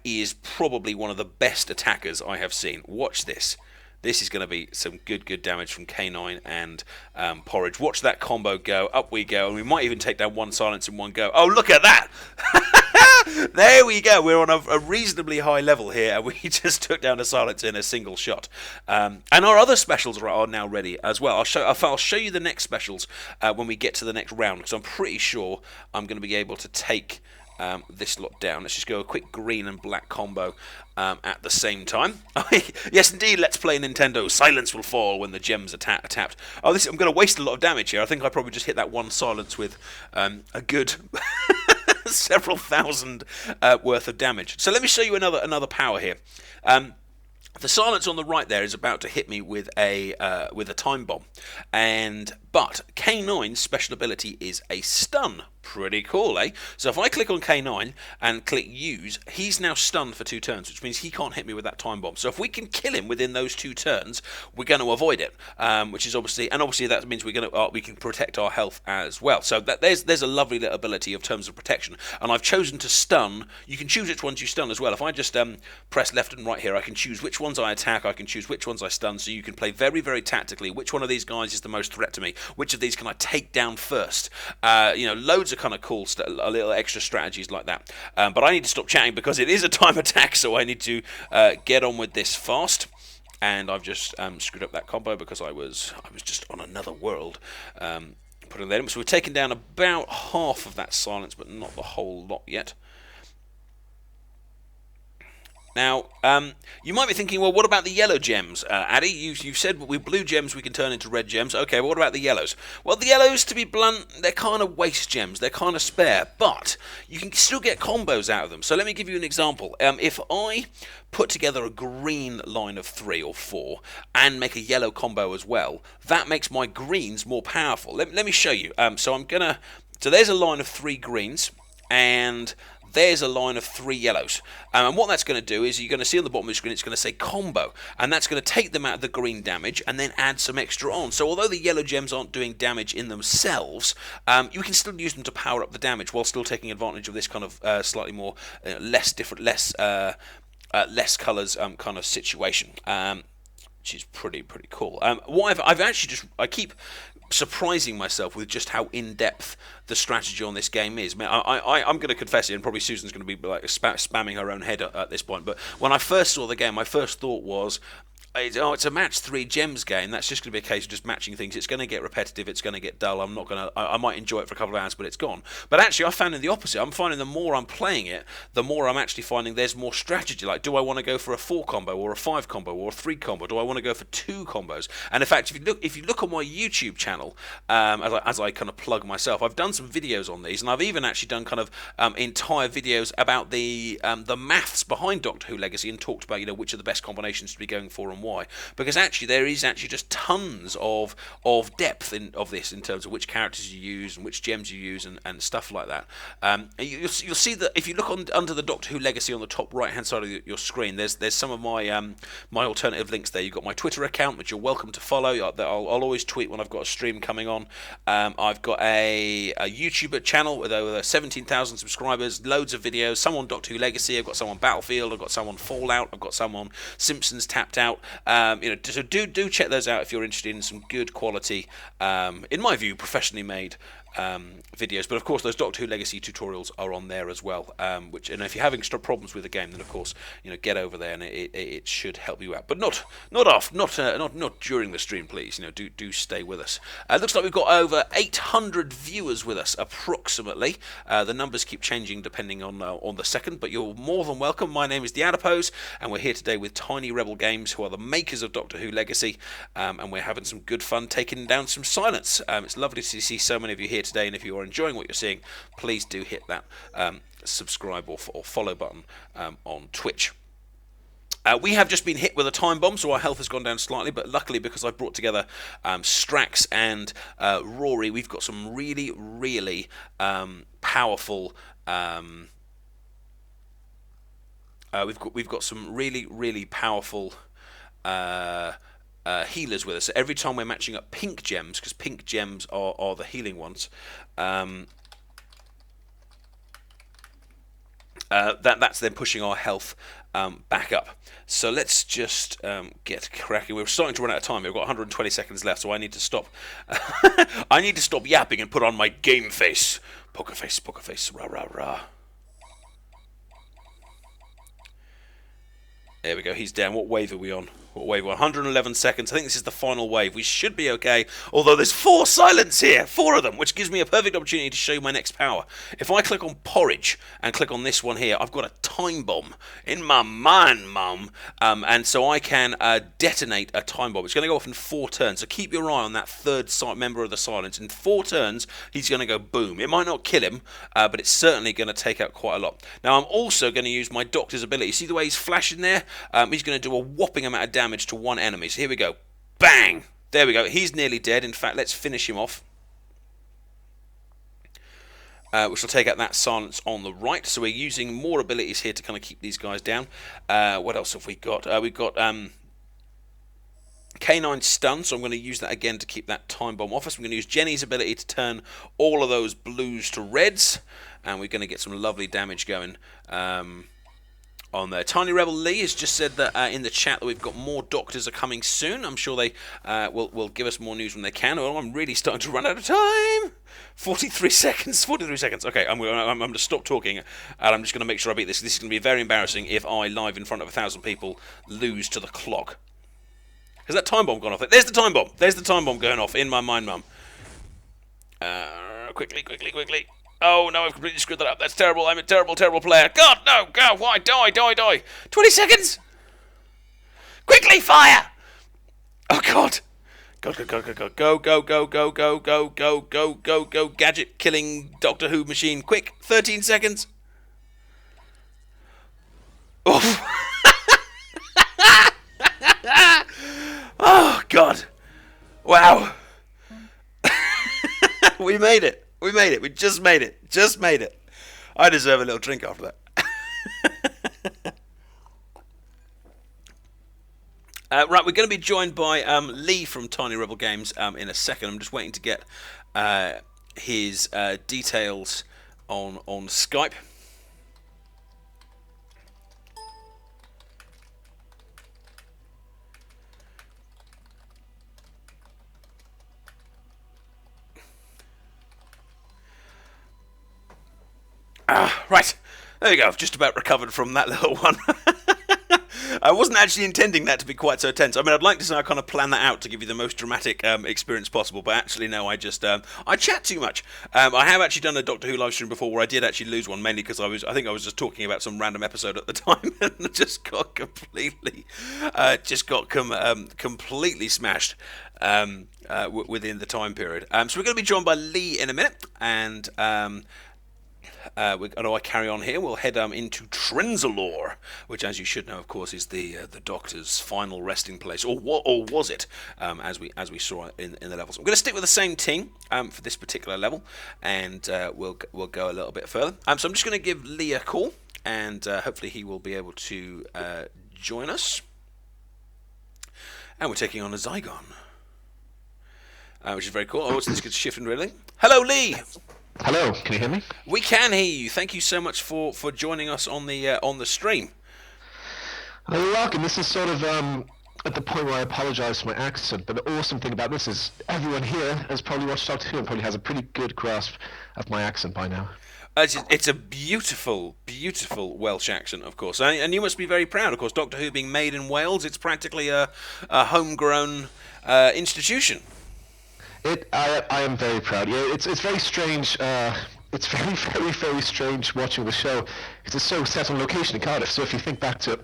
is probably one of the best attackers I have seen. Watch this. This is going to be some good damage from K9 and Porridge. Watch that combo go. Up we go. And we might even take down one silence in one go. Oh, look at that! There we go. We're on a reasonably high level here, and we just took down a silence in a single shot. And our other specials are now ready as well. I'll show you the next specials when we get to the next round, because I'm pretty sure I'm going to be able to take this lot down. Let's just go a quick green and black combo at the same time. Yes, indeed, let's play Nintendo. Silence will fall when the gems are tapped. Oh, I'm going to waste a lot of damage here. I think I probably just hit that one silence with a good several thousand worth of damage. So let me show you another power here. The silence on the right there is about to hit me with a time bomb, but K9's special ability is a stun. Pretty cool, eh? So if I click on K9 and click use, he's now stunned for 2 turns, which means he can't hit me with that time bomb. So if we can kill him within those 2 turns, we're going to avoid it, which is obviously that means we can protect our health as well. So there's a lovely little ability of terms of protection, and I've chosen to stun. You can choose which ones you stun as well. If I just press left and right here, I can choose which ones I attack. I can choose which ones I stun. So you can play very, very tactically. Which one of these guys is the most threat to me? Which of these can I take down first? Loads of kind of cool, a little extra strategies like that. But I need to stop chatting because it is a time attack, so I need to get on with this fast. And I've just screwed up that combo because I was just on another world. Putting that in. So we've taken down about half of that silence, but not the whole lot yet. Now, you might be thinking, well, what about the yellow gems? Addy, you've said with blue gems we can turn into red gems. Okay, well, what about the yellows? Well, the yellows, to be blunt, they're kind of waste gems. They're kind of spare, but you can still get combos out of them. So let me give you an example. If I put together a green line of 3 or 4 and make a yellow combo as well, that makes my greens more powerful. Let me show you. So there's a line of 3 greens, and there's a line of 3 yellows. And what that's going to do is you're going to see on the bottom of the screen it's going to say combo. And that's going to take them out of the green damage and then add some extra on. So although the yellow gems aren't doing damage in themselves, you can still use them to power up the damage while still taking advantage of this kind of slightly more less colours kind of situation. Which is pretty cool. I keep surprising myself with just how in-depth the strategy on this game is. I'm going to confess it, and probably Susan's going to be like spamming her own head at this point, but when I first saw the game, my first thought was, it's a match 3 gems game. That's just going to be a case of just matching things. It's going to get repetitive. It's going to get dull. I might enjoy it for a couple of hours, but it's gone. But actually, I found the opposite. I'm finding the more I'm playing it, the more I'm actually finding there's more strategy. Like, do I want to go for a 4 combo or a 5 combo or a 3 combo? Do I want to go for 2 combos? And in fact, if you look on my YouTube channel, as I kind of plug myself, I've done some videos on these, and I've even actually done kind of entire videos about the maths behind Doctor Who Legacy, and talked about which are the best combinations to be going for and why. Because actually there is actually just tons of depth of this in terms of which characters you use and which gems you use and stuff like that. You'll see that if you look under the Doctor Who Legacy on the top right hand side of your screen, there's some of my my alternative links there. You've got my Twitter account, which you're welcome to follow. I'll always tweet when I've got a stream coming on. I've got a YouTube channel with over 17,000 subscribers, loads of videos, some on Doctor Who Legacy, I've got some on Battlefield, I've got some on Fallout, I've got some on Simpsons Tapped Out. So do check those out if you're interested in some good quality, in my view, professionally made videos. But of course, those Doctor Who Legacy tutorials are on there as well. And if you're having problems with the game, then of course get over there, and it should help you out. But not during the stream, please. Do stay with us. It looks like we've got over 800 viewers with us approximately. The numbers keep changing depending on the second, but you're more than welcome. My name is TheAdipose, and we're here today with TinyRebelGames, who are the makers of Doctor Who Legacy, and we're having some good fun taking down some silence. It's lovely to see so many of you here today, and if you are enjoying what you're seeing, please do hit that subscribe or follow button on Twitch. We have just been hit with a time bomb, so our health has gone down slightly, but luckily, because I've brought together Strax and Rory, we've got some really powerful we've got some really powerful healers with us. So every time we're matching up pink gems, because pink gems are the healing ones, that's then pushing our health back up. So let's just get cracking. We're starting to run out of time. We've got 120 seconds left, so I need to stop. I need to stop yapping and put on my game face. Poker face, rah rah rah. There we go, he's down. What wave are we on? 111 seconds. I think this is the final wave. We should be okay. Although there's 4 silents here. 4 of them, which gives me a perfect opportunity to show you my next power. If I click on Porridge and click on this one here, I've got a time bomb in my mind, mum. And so I can detonate a time bomb. It's going to go off in 4 turns. So keep your eye on that third member of the silence. In 4 turns, he's going to go boom. It might not kill him, but it's certainly going to take out quite a lot. Now, I'm also going to use my Doctor's ability. See the way he's flashing there? He's going to do a whopping amount of damage to one enemy. So here we go. Bang! There we go. He's nearly dead. In fact, let's finish him off. Which will take out that silence on the right. So we're using more abilities here to kind of keep these guys down. What else have we got? We've got K9 stun, so I'm going to use that again to keep that time bomb off us. We're going to use Jenny's ability to turn all of those blues to reds, and we're going to get some lovely damage going on there. Tiny Rebel Lee has just said that in the chat that we've got more doctors are coming soon. I'm sure they will give us more news when they can. Oh, I'm really starting to run out of time. 43 seconds. Okay, I'm going to stop talking, and I'm just going to make sure I beat this. This is going to be very embarrassing if I, live in front of 1,000 people, lose to the clock. Has that time bomb gone off? There's the time bomb. There's the time bomb going off in my mind, mum. Quickly. Oh no, I've completely screwed that up. That's terrible. I'm a terrible, terrible player. God, no! God, why? Die! 20 seconds! Quickly, fire! Oh God! Go! Go! Gadget killing Doctor Who machine. Quick! 13 seconds. Oof! Oh God! Wow! We made it. We just made it. I deserve a little drink after that. Right, we're going to be joined by Lee from TinyRebelGames in a second. I'm just waiting to get his details on Skype. Right, there you go. I've just about recovered from that little one. I wasn't actually intending that to be quite so tense. I mean, I'd like to say I kind of plan that out to give you the most dramatic experience possible, but actually, no, I just I chat too much. I have actually done a Doctor Who live stream before where I did actually lose one, mainly because I think I was just talking about some random episode at the time and just got completely completely smashed within the time period. So we're going to be joined by Lee in a minute, and I carry on here. We'll head into Trenzalore, which, as you should know, of course, is the Doctor's final resting place, or was it? As we saw in the levels. I'm going to stick with the same team for this particular level, and we'll go a little bit further. So I'm just going to give Lee a call, and hopefully he will be able to join us. And we're taking on a Zygon, which is very cool. Oh, this could shift and really. Hello, Lee. Hello, can you hear me? We can hear you. Thank you so much for joining us on the stream. You're welcome. This is sort of at the point where I apologise for my accent, but the awesome thing about this is everyone here has probably watched Doctor Who and probably has a pretty good grasp of my accent by now. It's a beautiful, beautiful Welsh accent, of course, and you must be very proud. Of course, Doctor Who being made in Wales, it's practically a homegrown institution. I am very proud. Yeah, it's very strange. It's very, very, very strange watching the show because it's so set on location in Cardiff. So if you think back to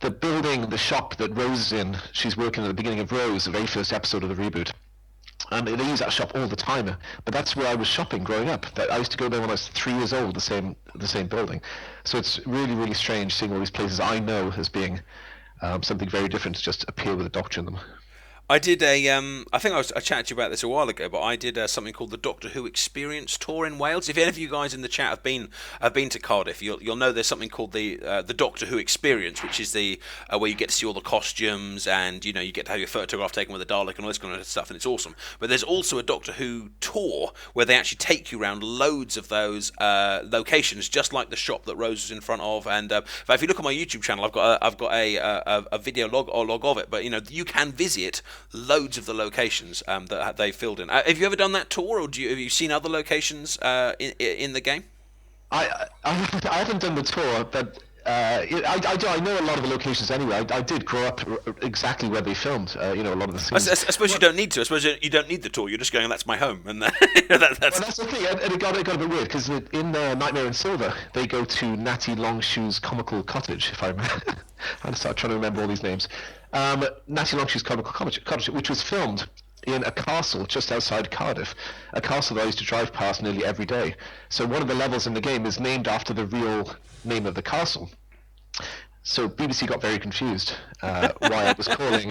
the building, the shop that Rose is in, she's working at the beginning of Rose, the very first episode of the reboot. And they use that shop all the time. But that's where I was shopping growing up. I used to go there when I was 3 years old, the same building. So it's really, really strange seeing all these places I know as being something very different to just appear with a Doctor in them. I did I think I chatted to you about this a while ago, but I did something called the Doctor Who Experience Tour in Wales. If any of you guys in the chat have been to Cardiff, you'll know there's something called the Doctor Who Experience, which is the where you get to see all the costumes and you get to have your photograph taken with a Dalek and all this kind of stuff, and it's awesome. But there's also a Doctor Who tour where they actually take you around loads of those locations, just like the shop that Rose was in front of. And if you look on my YouTube channel, I've got a video log of it. But you can visit loads of the locations that they filled in. Have you ever done that tour, or have you seen other locations in the game? I haven't done the tour, but I know a lot of the locations anyway. I did grow up exactly where they filmed. A lot of the scenes. I suppose you don't need to. I suppose you don't need the tour. You're just going, that's my home, and that's. Well, that's the thing, and it got a bit weird because in Nightmare in Silver they go to Natty Longshoe's comical cottage. If I remember, I'm trying to remember all these names. Natty Longshoe's comical cottage, which was filmed in a castle just outside Cardiff, a castle that I used to drive past nearly every day. So one of the levels in the game is named after the real name of the castle. So BBC got very confused why I was calling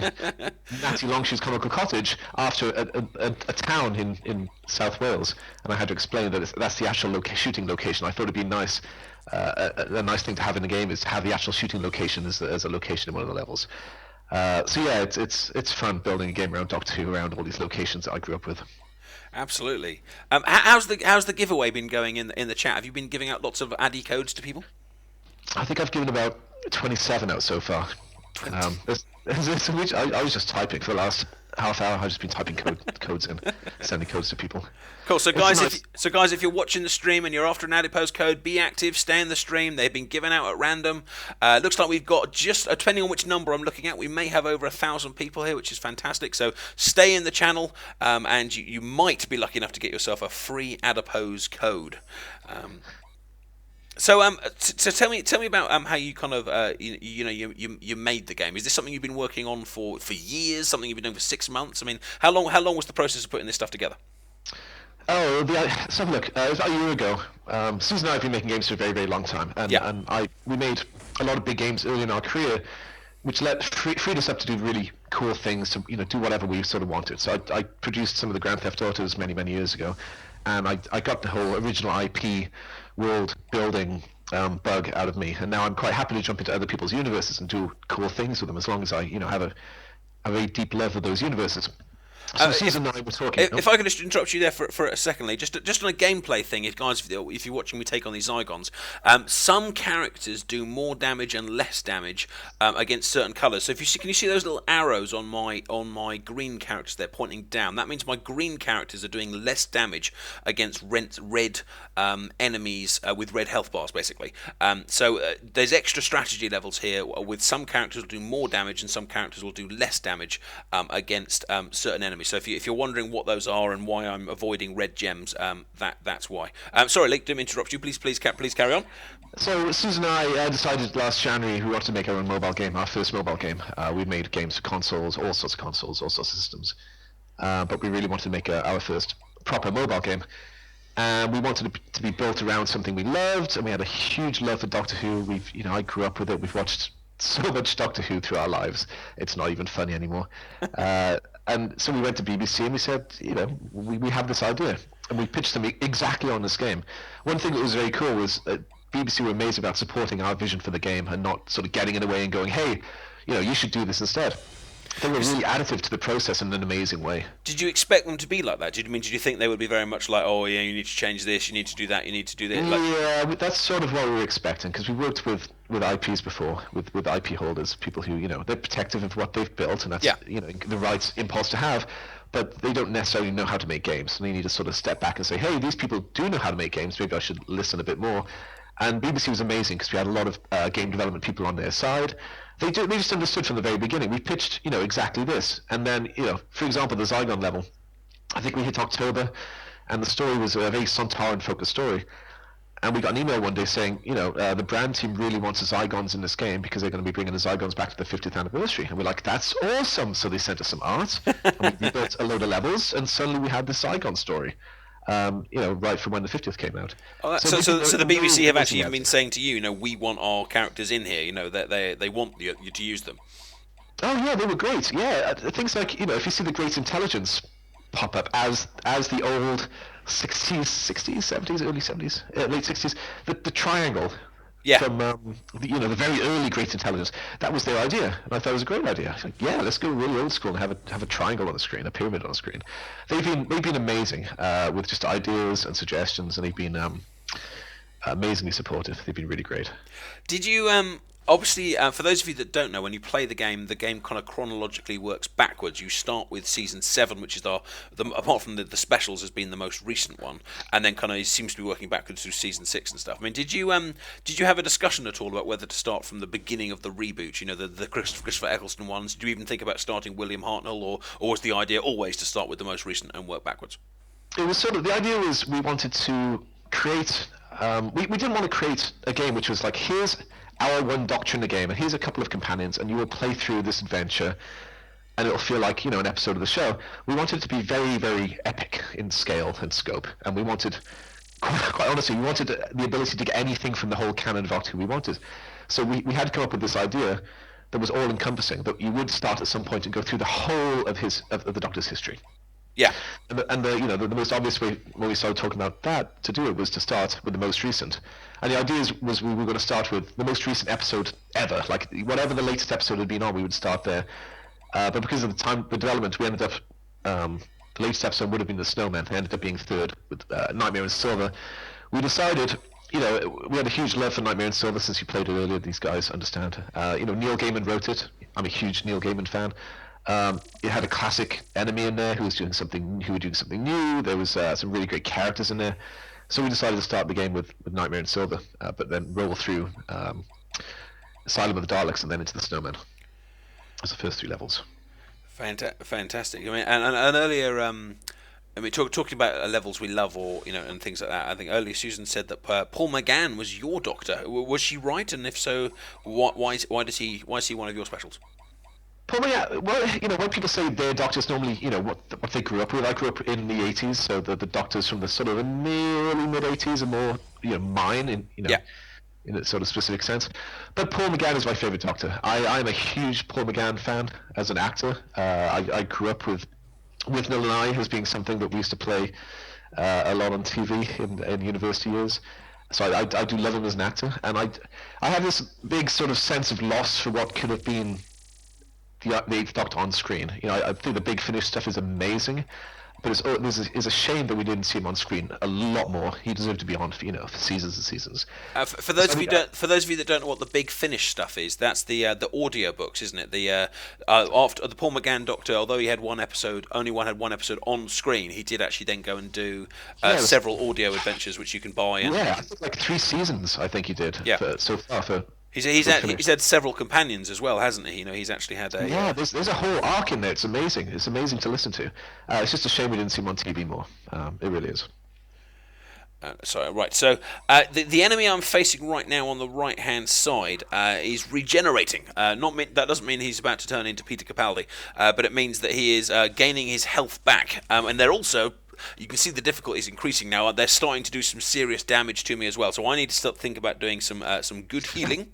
Natty Longshoe's comical cottage after a town in South Wales, and I had to explain that that's the actual shooting location. I thought it'd be nice. A nice thing to have in the game is to have the actual shooting location as a location in one of the levels. So yeah, it's fun building a game around Doctor Who around all these locations that I grew up with. Absolutely. How's the giveaway been going in the chat? Have you been giving out lots of Addy codes to people? I think I've given about 27 out so far. I was just typing for the last half hour. I've just been typing codes in, sending codes to people. Cool. So It's guys, nice. if you're watching the stream and you're after an Adipose code, be active, stay in the stream. They've been given out at random. Looks like we've got just depending on which number I'm looking at, we may have over 1,000 people here, which is fantastic. So stay in the channel, and you might be lucky enough to get yourself a free Adipose code. So tell me about how you kind of you made the game. Is this something you've been working on for years? Something you've been doing for 6 months? I mean, how long was the process of putting this stuff together? Oh, let's have a look. It was about a year ago. Susan and I have been making games for a very, very long time, and Yeah. we made a lot of big games early in our career, which freed us up to do really cool things, to do whatever we sort of wanted. So I produced some of the Grand Theft Autos many, many years ago, and I got the whole original IP world building bug out of me, and now I'm quite happy to jump into other people's universes and do cool things with them, as long as I have a very deep love of those universes. So Susan and I were talking. If I could just interrupt you there for a secondly, just on a gameplay thing, if you're watching me take on these Zygons, some characters do more damage and less damage against certain colours. So can you see those little arrows on my green characters? They're pointing down. That means my green characters are doing less damage against red enemies with red health bars, basically. So there's extra strategy levels here. With some characters will do more damage and some characters will do less damage against certain enemies. So if you're wondering what those are and why I'm avoiding red gems, that's why. Sorry, Lee, didn't interrupt you. Please carry on. So Susan and I decided last January we wanted to make our own mobile game, our first mobile game. We'd made games for consoles, all sorts of consoles, all sorts of systems, but we really wanted to make our first proper mobile game. We wanted it to be built around something we loved, and we had a huge love for Doctor Who. I grew up with it. We've watched so much Doctor Who through our lives. It's not even funny anymore. And so we went to BBC and we said, we have this idea, and we pitched them exactly on this game. One thing that was very cool was BBC were amazing about supporting our vision for the game and not sort of getting in the way and going, hey, you should do this instead. They were really additive to the process in an amazing way. Did you expect them to be like that? Did you think they would be very much like, oh yeah, you need to change this, you need to do that, you need to do this? Yeah, that's sort of what we were expecting, because we worked with IPs before, with IP holders, people who they're protective of what they've built, and that's the right impulse to have, but they don't necessarily know how to make games, and they need to sort of step back and say, hey, these people do know how to make games, maybe I should listen a bit more. And BBC was amazing because we had a lot of game development people on their side. They just understood from the very beginning. We pitched, exactly this, and then, for example, the Zygon level. I think we hit October, and the story was a very Sontaran-focused story. And we got an email one day saying, the brand team really wants the Zygons in this game because they're going to be bringing the Zygons back to the 50th anniversary. And we're like, that's awesome! So they sent us some art, and we built a load of levels, and suddenly we had the Zygon story. Right from when the 50th came out. Oh, so the BBC have actually even been saying to you, we want our characters in here, that they want you to use them. Oh yeah, they were great. Yeah, things like if you see the Great Intelligence pop up as the old 60s, 70s, early 70s, late 60s, the triangle. Yeah. From the very early Great Intelligence, that was their idea, and I thought it was a great idea. I was like, yeah, let's go really old school and have a triangle on the screen, a pyramid on the screen. They've been amazing with just ideas and suggestions, and they've been amazingly supportive. They've been really great. Did you obviously, for those of you that don't know, when you play the game kind of chronologically works backwards. You start with Season 7, which is apart from the specials, has been the most recent one, and then kind of seems to be working backwards through Season 6 and stuff. I mean, did you have a discussion at all about whether to start from the beginning of the reboot, the Christopher Eccleston ones? Did you even think about starting William Hartnell, or was the idea always to start with the most recent and work backwards? It was the idea was we wanted to create, we didn't want to create a game which was like, here's our one doctor in the game, and here's a couple of companions, and you will play through this adventure, and it'll feel like an episode of the show. We wanted it to be very, very epic in scale and scope, and we wanted, quite honestly, we wanted the ability to get anything from the whole canon of Doctor Who we wanted. So we had to come up with this idea that was all-encompassing, that you would start at some point and go through the whole of the Doctor's history. Yeah. And the most obvious way when we started talking about that to do it was to start with the most recent. And the idea was we were going to start with the most recent episode ever, like whatever the latest episode had been on, we would start there. But because of the development, we ended up the latest episode would have been The Snowman. It ended up being third with Nightmare in Silver. We decided, we had a huge love for Nightmare in Silver since you played it earlier. These guys understand. Neil Gaiman wrote it. I'm a huge Neil Gaiman fan. It had a classic enemy in there who was doing something new. There was some really great characters in there. So we decided to start the game with Nightmare in Silver, but then roll through Asylum of the Daleks and then into the Snowman as the first 3 levels. Fantastic. I mean, and earlier, I mean, talking about levels we love, or and things like that. I think earlier Susan said that Paul McGann was your Doctor. Was she right? And if so, why is he one of your specials? Probably, well, when people say their doctors, normally, what they grew up with. I grew up in the 80s, so the doctors from the sort of early mid 80s are more, mine in a sort of specific sense. But Paul McGann is my favorite Doctor. I'm a huge Paul McGann fan as an actor. I grew up with Nil and I as being something that we used to play a lot on TV in university years. So I do love him as an actor, and I have this big sort of sense of loss for what could have been the Eighth Doctor on screen. I think the Big Finish stuff is amazing, but it's a shame that we didn't see him on screen a lot more. He deserved to be on, for seasons and seasons. For those of you that don't know what the Big Finish stuff is, that's the audio books, isn't it? After the Paul McGann Doctor, although he had one episode on screen, he did actually then go and do several audio adventures which you can buy. I think like 3 seasons. I think he did. Yeah. So far for. He's had several companions as well, hasn't he? He's actually had a... Yeah, there's a whole arc in there. It's amazing. It's amazing to listen to. It's just a shame we didn't see him on TV more. It really is. Right. So the enemy I'm facing right now on the right-hand side is regenerating. That doesn't mean he's about to turn into Peter Capaldi, but it means that he is gaining his health back. And they're also... You can see the difficulties increasing now. They're starting to do some serious damage to me as well. So I need to start think about doing some good healing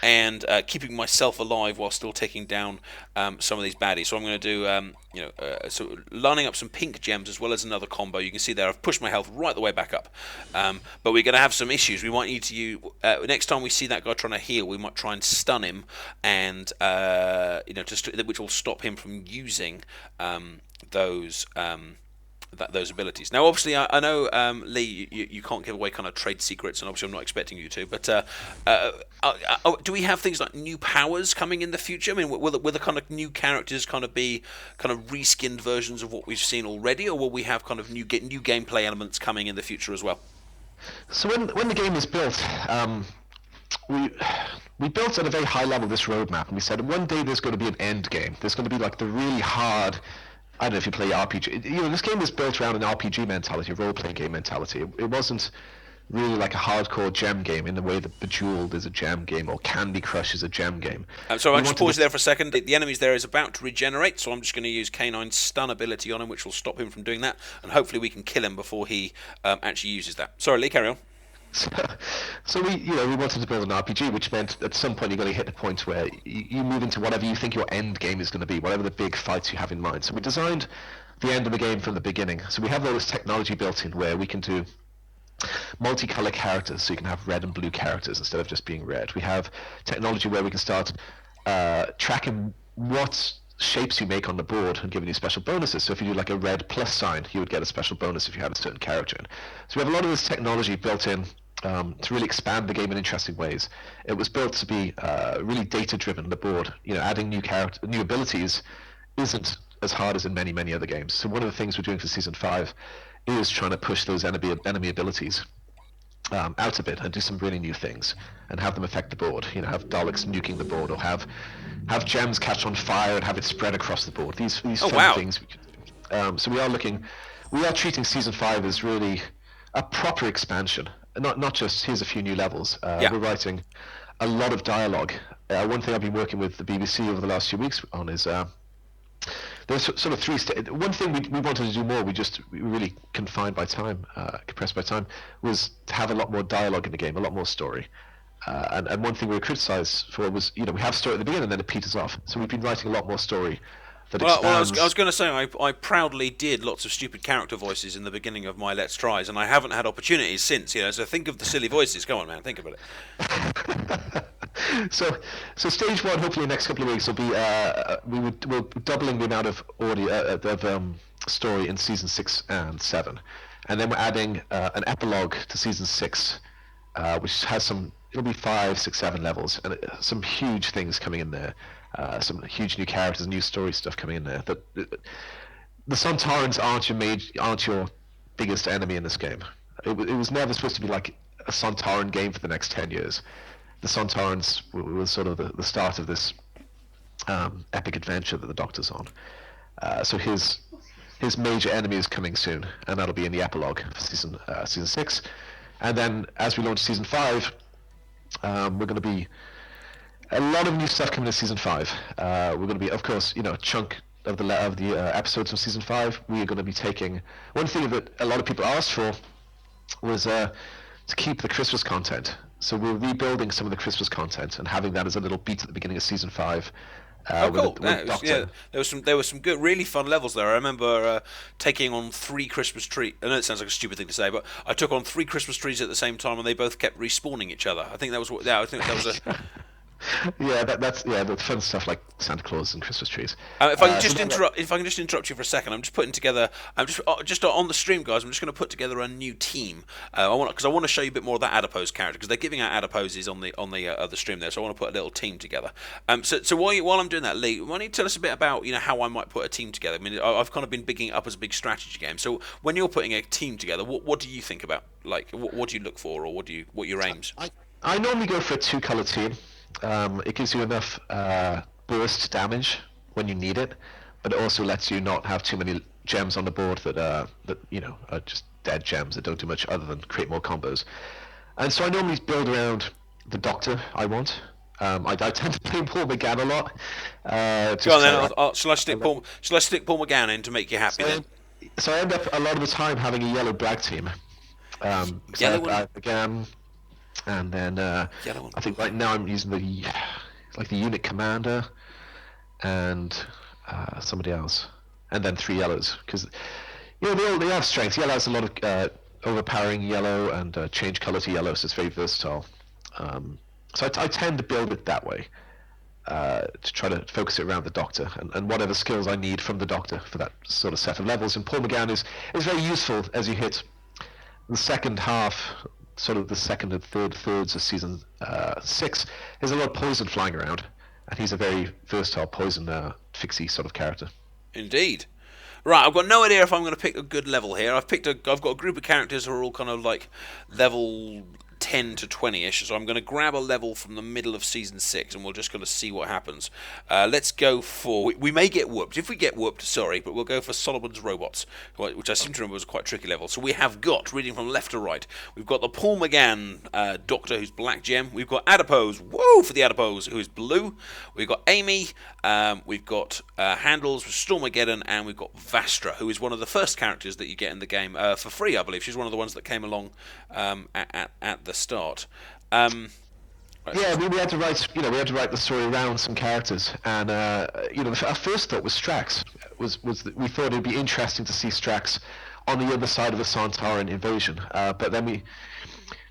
and keeping myself alive while still taking down some of these baddies. So I'm going to do so lining up some pink gems as well as another combo. You can see there I've pushed my health right the way back up. But we're going to have some issues. We might need to use next time we see that guy trying to heal, we might try and stun him, and which will stop him from using those. Those abilities. Now, obviously, I know, Lee, you can't give away kind of trade secrets, and obviously I'm not expecting you to, but do we have things like new powers coming in the future? I mean, will the kind of new characters kind of be kind of reskinned versions of what we've seen already, or will we have kind of new gameplay elements coming in the future as well? So when the game was built, we built at a very high level this roadmap, and we said one day there's going to be an end game. There's going to be like the really hard... I don't know if you play RPG. This game was built around an RPG mentality, a role-playing game mentality. It wasn't really like a hardcore gem game in the way that Bejeweled is a gem game or Candy Crush is a gem game. So I'll just pause there for a second. The enemy's there is about to regenerate, so I'm just going to use K9's stun ability on him, which will stop him from doing that, and hopefully we can kill him before he actually uses that. Sorry, Lee, carry on. So we wanted to build an RPG, which meant at some point you're going to hit the point where you move into whatever you think your end game is going to be, whatever the big fights you have in mind. So we designed the end of the game from the beginning. So we have all this technology built in where we can do multicolor characters, so you can have red and blue characters instead of just being red. We have technology where we can start tracking what shapes you make on the board and giving you special bonuses. So if you do like a red plus sign, you would get a special bonus if you had a certain character in. So we have a lot of this technology built in to really expand the game in interesting ways. It was built to be really data-driven. The board, adding new abilities isn't as hard as in many other games. So one of the things we're doing for Season 5 is trying to push those enemy abilities out a bit and do some really new things and have them affect the board. Have Daleks nuking the board, or have gems catch on fire and have it spread across the board. These fun things we can do. So we are treating Season 5 as really a proper expansion. Not just here's a few new levels. We're writing a lot of dialogue. One thing I've been working with the BBC over the last few weeks on is there's sort of 3 one thing we wanted to do more, we were really confined by time, compressed by time, was to have a lot more dialogue in the game, a lot more story. And one thing we were criticised for was, we have story at the beginning and then it peters off. So we've been writing a lot more story. Well, I was going to say, I proudly did lots of stupid character voices in the beginning of my Let's Tries, and I haven't had opportunities since. So think of the silly voices. Go on, man, think about it. So stage 1, hopefully in the next couple of weeks, will be we're doubling the amount of audio story in Season 6 and 7, and then we're adding an epilogue to Season 6, which has it'll be 5, 6, 7 levels, and some huge things coming in there. some huge new characters, new story stuff coming in there. The Sontarans aren't your biggest enemy in this game. It was never supposed to be like a Sontaran game for the next 10 years. The Sontarans was sort of the start of this epic adventure that the Doctor's on. So his major enemy is coming soon, and that'll be in the epilogue for season 6. And then as we launch season 5, we're going to be a lot of new stuff coming in season 5. We're going to be, of course, a chunk of the episodes of season 5. We are going to be taking one thing that a lot of people asked for was to keep the Christmas content. So we're rebuilding some of the Christmas content and having that as a little beat at the beginning of season 5. Cool! There were some good, really fun levels there. I remember taking on 3 Christmas trees. I know it sounds like a stupid thing to say, but I took on 3 Christmas trees at the same time, and they both kept respawning each other. I think that was what. Yeah, I think that was a. Yeah, that's the fun stuff like Santa Claus and Christmas trees. If I can just interrupt you for a second, I'm just putting together. I'm just on the stream, guys. I'm just going to put together a new team. I want to show you a bit more of that Adipose character because they're giving out Adiposes on the stream there. So I want to put a little team together. So while I'm doing that, Lee, why don't you tell us a bit about how I might put a team together? I mean, I've kind of been bigging it up as a big strategy game. So when you're putting a team together, what do you think about? Like, what do you look for, or what are your aims? I normally go for a 2-color team. It gives you enough burst damage when you need it, but it also lets you not have too many gems on the board that are just dead gems that don't do much other than create more combos. And so I normally build around the Doctor I want. I tend to play Paul McGann a lot. Go on then. Shall I stick Paul McGann in to make you happy then? So I end up a lot of the time having a yellow black team. Yellow one. McGann. And then I think right now I'm using the unit commander and somebody else, and then 3 yellows because they all have strengths. Yellow has a lot of overpowering yellow and change color to yellow, so it's very versatile. So I tend to build it that way to try to focus it around the Doctor and whatever skills I need from the Doctor for that sort of set of levels. And Paul McGann is very useful as you hit the second half. Sort of the second and thirds of season 6, there's a lot of poison flying around, and he's a very versatile poison fixie sort of character. Indeed. Right, I've got no idea if I'm going to pick a good level here. I've got a group of characters who are all kind of like level 10 to 20-ish, so I'm going to grab a level from the middle of season 6 and we're just going to see what happens. Let's go for, we may get whooped. If we get whooped, sorry, but we'll go for Solomon's Robots, which I seem to remember was quite a tricky level. So we have got, reading from left to right, we've got the Paul McGann Doctor, who's black gem. We've got Adipose, woo, for the Adipose, who is blue. We've got Amy, we've got Handles with Stormageddon, and we've got Vastra, who is one of the first characters that you get in the game for free, I believe. She's one of the ones that came along at the start. Yeah, we had to write. We had to write the story around some characters, and our first thought was Strax. Was that we thought it'd be interesting to see Strax on the other side of a Sontaran invasion, but then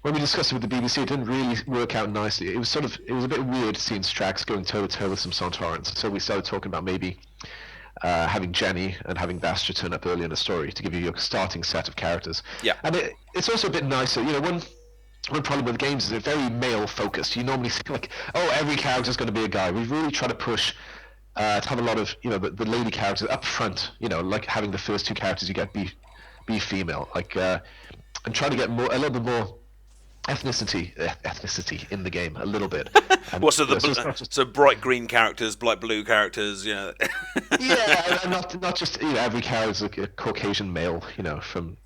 when we discussed it with the BBC, it didn't really work out nicely. It was a bit weird seeing Strax going toe to toe with some Sontarans. So we started talking about maybe having Jenny and having Vastra turn up early in the story to give you your starting set of characters. Yeah, and it's also a bit nicer. One problem with games is it's very male focused. You normally see like, every character's going to be a guy. We really try to push to have a lot of the lady characters up front. Like having the first 2 characters you get be female. Like and try to get a little bit more ethnicity in the game a little bit. So bright green characters, bright blue characters, Yeah, and not just every character is a Caucasian male, from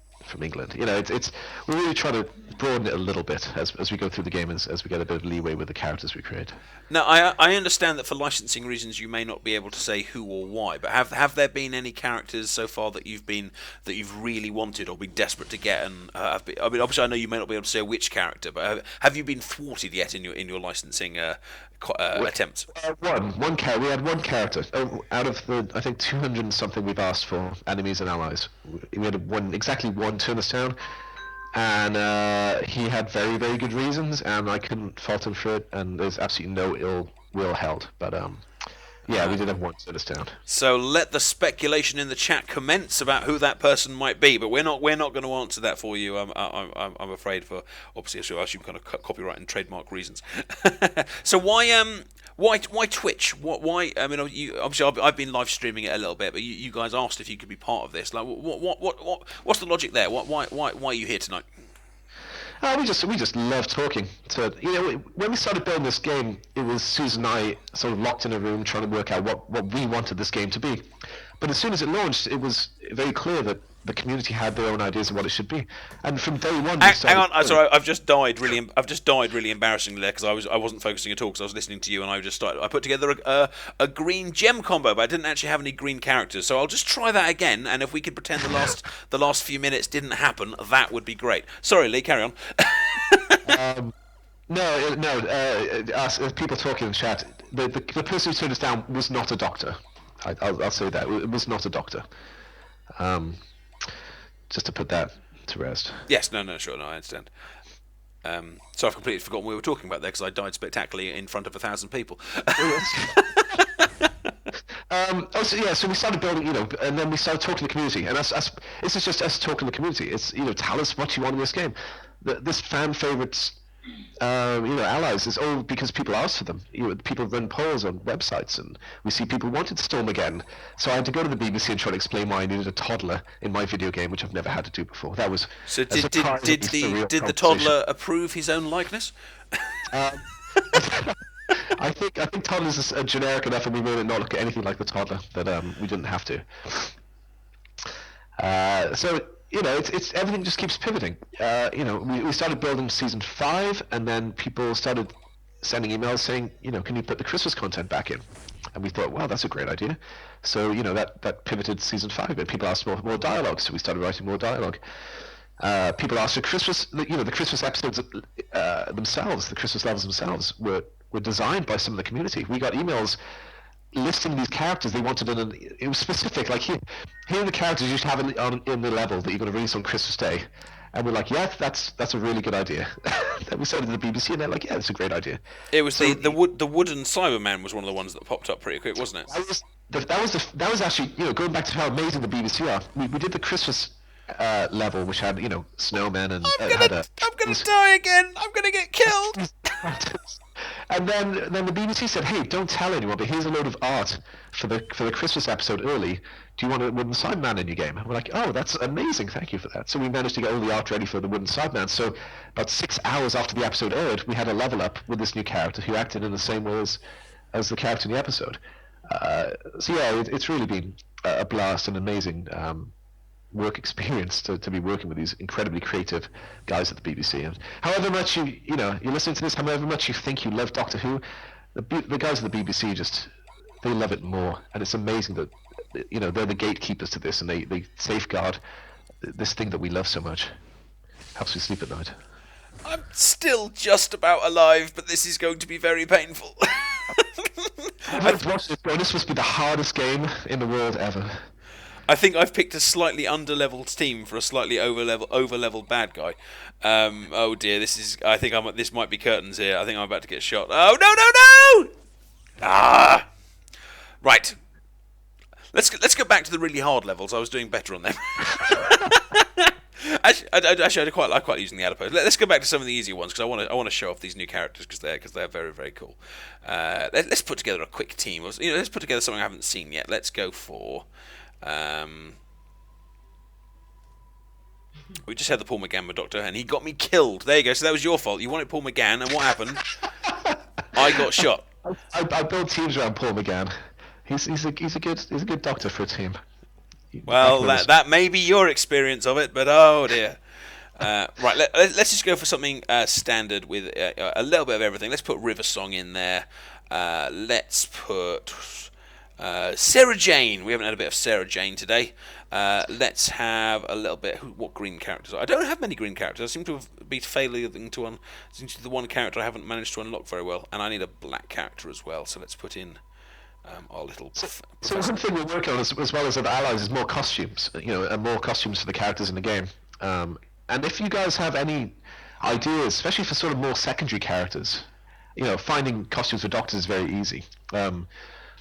England. It's we really try to broaden it a little bit as we go through the game as we get a bit of leeway with the characters we create. Now, I understand that for licensing reasons you may not be able to say who or why, but have there been any characters so far that you've really wanted or been desperate to get? And obviously I know you may not be able to say which character, but have you been thwarted yet in your licensing attempts? One character. We had one character out of the I think 200 and something we've asked for enemies and allies. We had exactly one turn us down. And he had very, very good reasons, and I couldn't fault him for it, and there's absolutely no ill will held. But yeah, we did have one turn us down. So let the speculation in the chat commence about who that person might be, but we're not going to answer that for you. I'm afraid, for obviously, I assume kind of copyright and trademark reasons. So why Why Twitch? Why? I mean, obviously I've been live streaming it a little bit, but you guys asked if you could be part of this. Like, what's the logic there? Why are you here tonight? We just love talking. When we started building this game, it was Susan and I sort of locked in a room trying to work out what we wanted this game to be. But as soon as it launched, it was very clear that the community had their own ideas of what it should be. And from day one, hang on, sorry, I've just died really embarrassingly there because I wasn't focusing at all because I was listening to you and I put together a green gem combo, but I didn't actually have any green characters. So I'll just try that again, and if we could pretend the last few minutes didn't happen, that would be great. Sorry, Lee, carry on. People talking in chat. The person who turned us down was not a doctor. I'll say that it was not a doctor. Just to put that to rest. Yes, sure, I understand. So I've completely forgotten what we were talking about there because I died spectacularly in front of 1,000 people. So we started building, and then we started talking to the community, and this is just us talking to the community. It's, tell us what you want in this game. This fan favorites, allies is all because people ask for them. People run polls on websites, and we see people wanted Storm again. So I had to go to the BBC and try to explain why I needed a toddler in my video game, which I've never had to do before. That was so. Did the toddler approve his own likeness? I think toddlers are generic enough, and we made it not look anything like the toddler that we didn't have to. It's everything just keeps pivoting. We started building season 5, and then people started sending emails saying, can you put the Christmas content back in? And we thought, wow, that's a great idea. So that pivoted season 5. But people asked more dialogue, so we started writing more dialogue. People asked for Christmas. The Christmas episodes themselves, the Christmas levels themselves, were designed by some of the community. We got emails listing these characters they wanted it was specific, like here are the characters you should have in the level that you're going to release on Christmas Day, and we're like, yeah, that's a really good idea. Then we sent it to the BBC, and they're like, yeah, that's a great idea. It was the wooden Cyberman was one of the ones that popped up pretty quick, wasn't it? That was actually, going back to how amazing the BBC are. We did the Christmas level, which had snowmen and I'm gonna die again. I'm gonna get killed. And then the BBC said, hey, don't tell anyone, but here's a load of art for the Christmas episode early. Do you want a wooden Sideman in your game? And we're like, oh, that's amazing, thank you for that. So we managed to get all the art ready for the wooden Sideman. So about 6 hours after the episode aired, we had a level up with this new character who acted in the same way as the character in the episode. It's really been a blast and amazing work experience to be working with these incredibly creative guys at the BBC. And however much you're listening to this, however much you think you love Doctor Who, the guys at the BBC they love it more, and it's amazing that they're the gatekeepers to this, and they safeguard this thing that we love so much. Helps me sleep at night. I'm still just about alive, but this is going to be very painful. I've watched this, bro. This must be the hardest game in the world ever. I think I've picked a slightly under-leveled team for a slightly over-leveled bad guy. Oh dear, this might be curtains here. I think I'm about to get shot. Oh no! Ah, right. Let's go back to the really hard levels. I was doing better on them. Actually, I quite like using the Adipose. Let's go back to some of the easier ones because I want to show off these new characters because they're very, very cool. Let's put together a quick team. Let's put together something I haven't seen yet. Let's go for. We just had the Paul McGann Doctor, and he got me killed. There you go. So that was your fault. You wanted Paul McGann, and what happened? I got shot. I build teams around Paul McGann. He's a good doctor for a team. Well, that may be your experience of it, but oh dear. Right, let's just go for something standard with a little bit of everything. Let's put River Song in there. Let's put Sarah Jane. We haven't had a bit of Sarah Jane today. Let's have a little bit. What green characters? I don't have many green characters. I seem to be failing to the one character I haven't managed to unlock very well, and I need a black character as well. So let's put in our little. So one thing we're working on, as well as other allies, is more costumes. And more costumes for the characters in the game. And if you guys have any ideas, especially for sort of more secondary characters, finding costumes for doctors is very easy.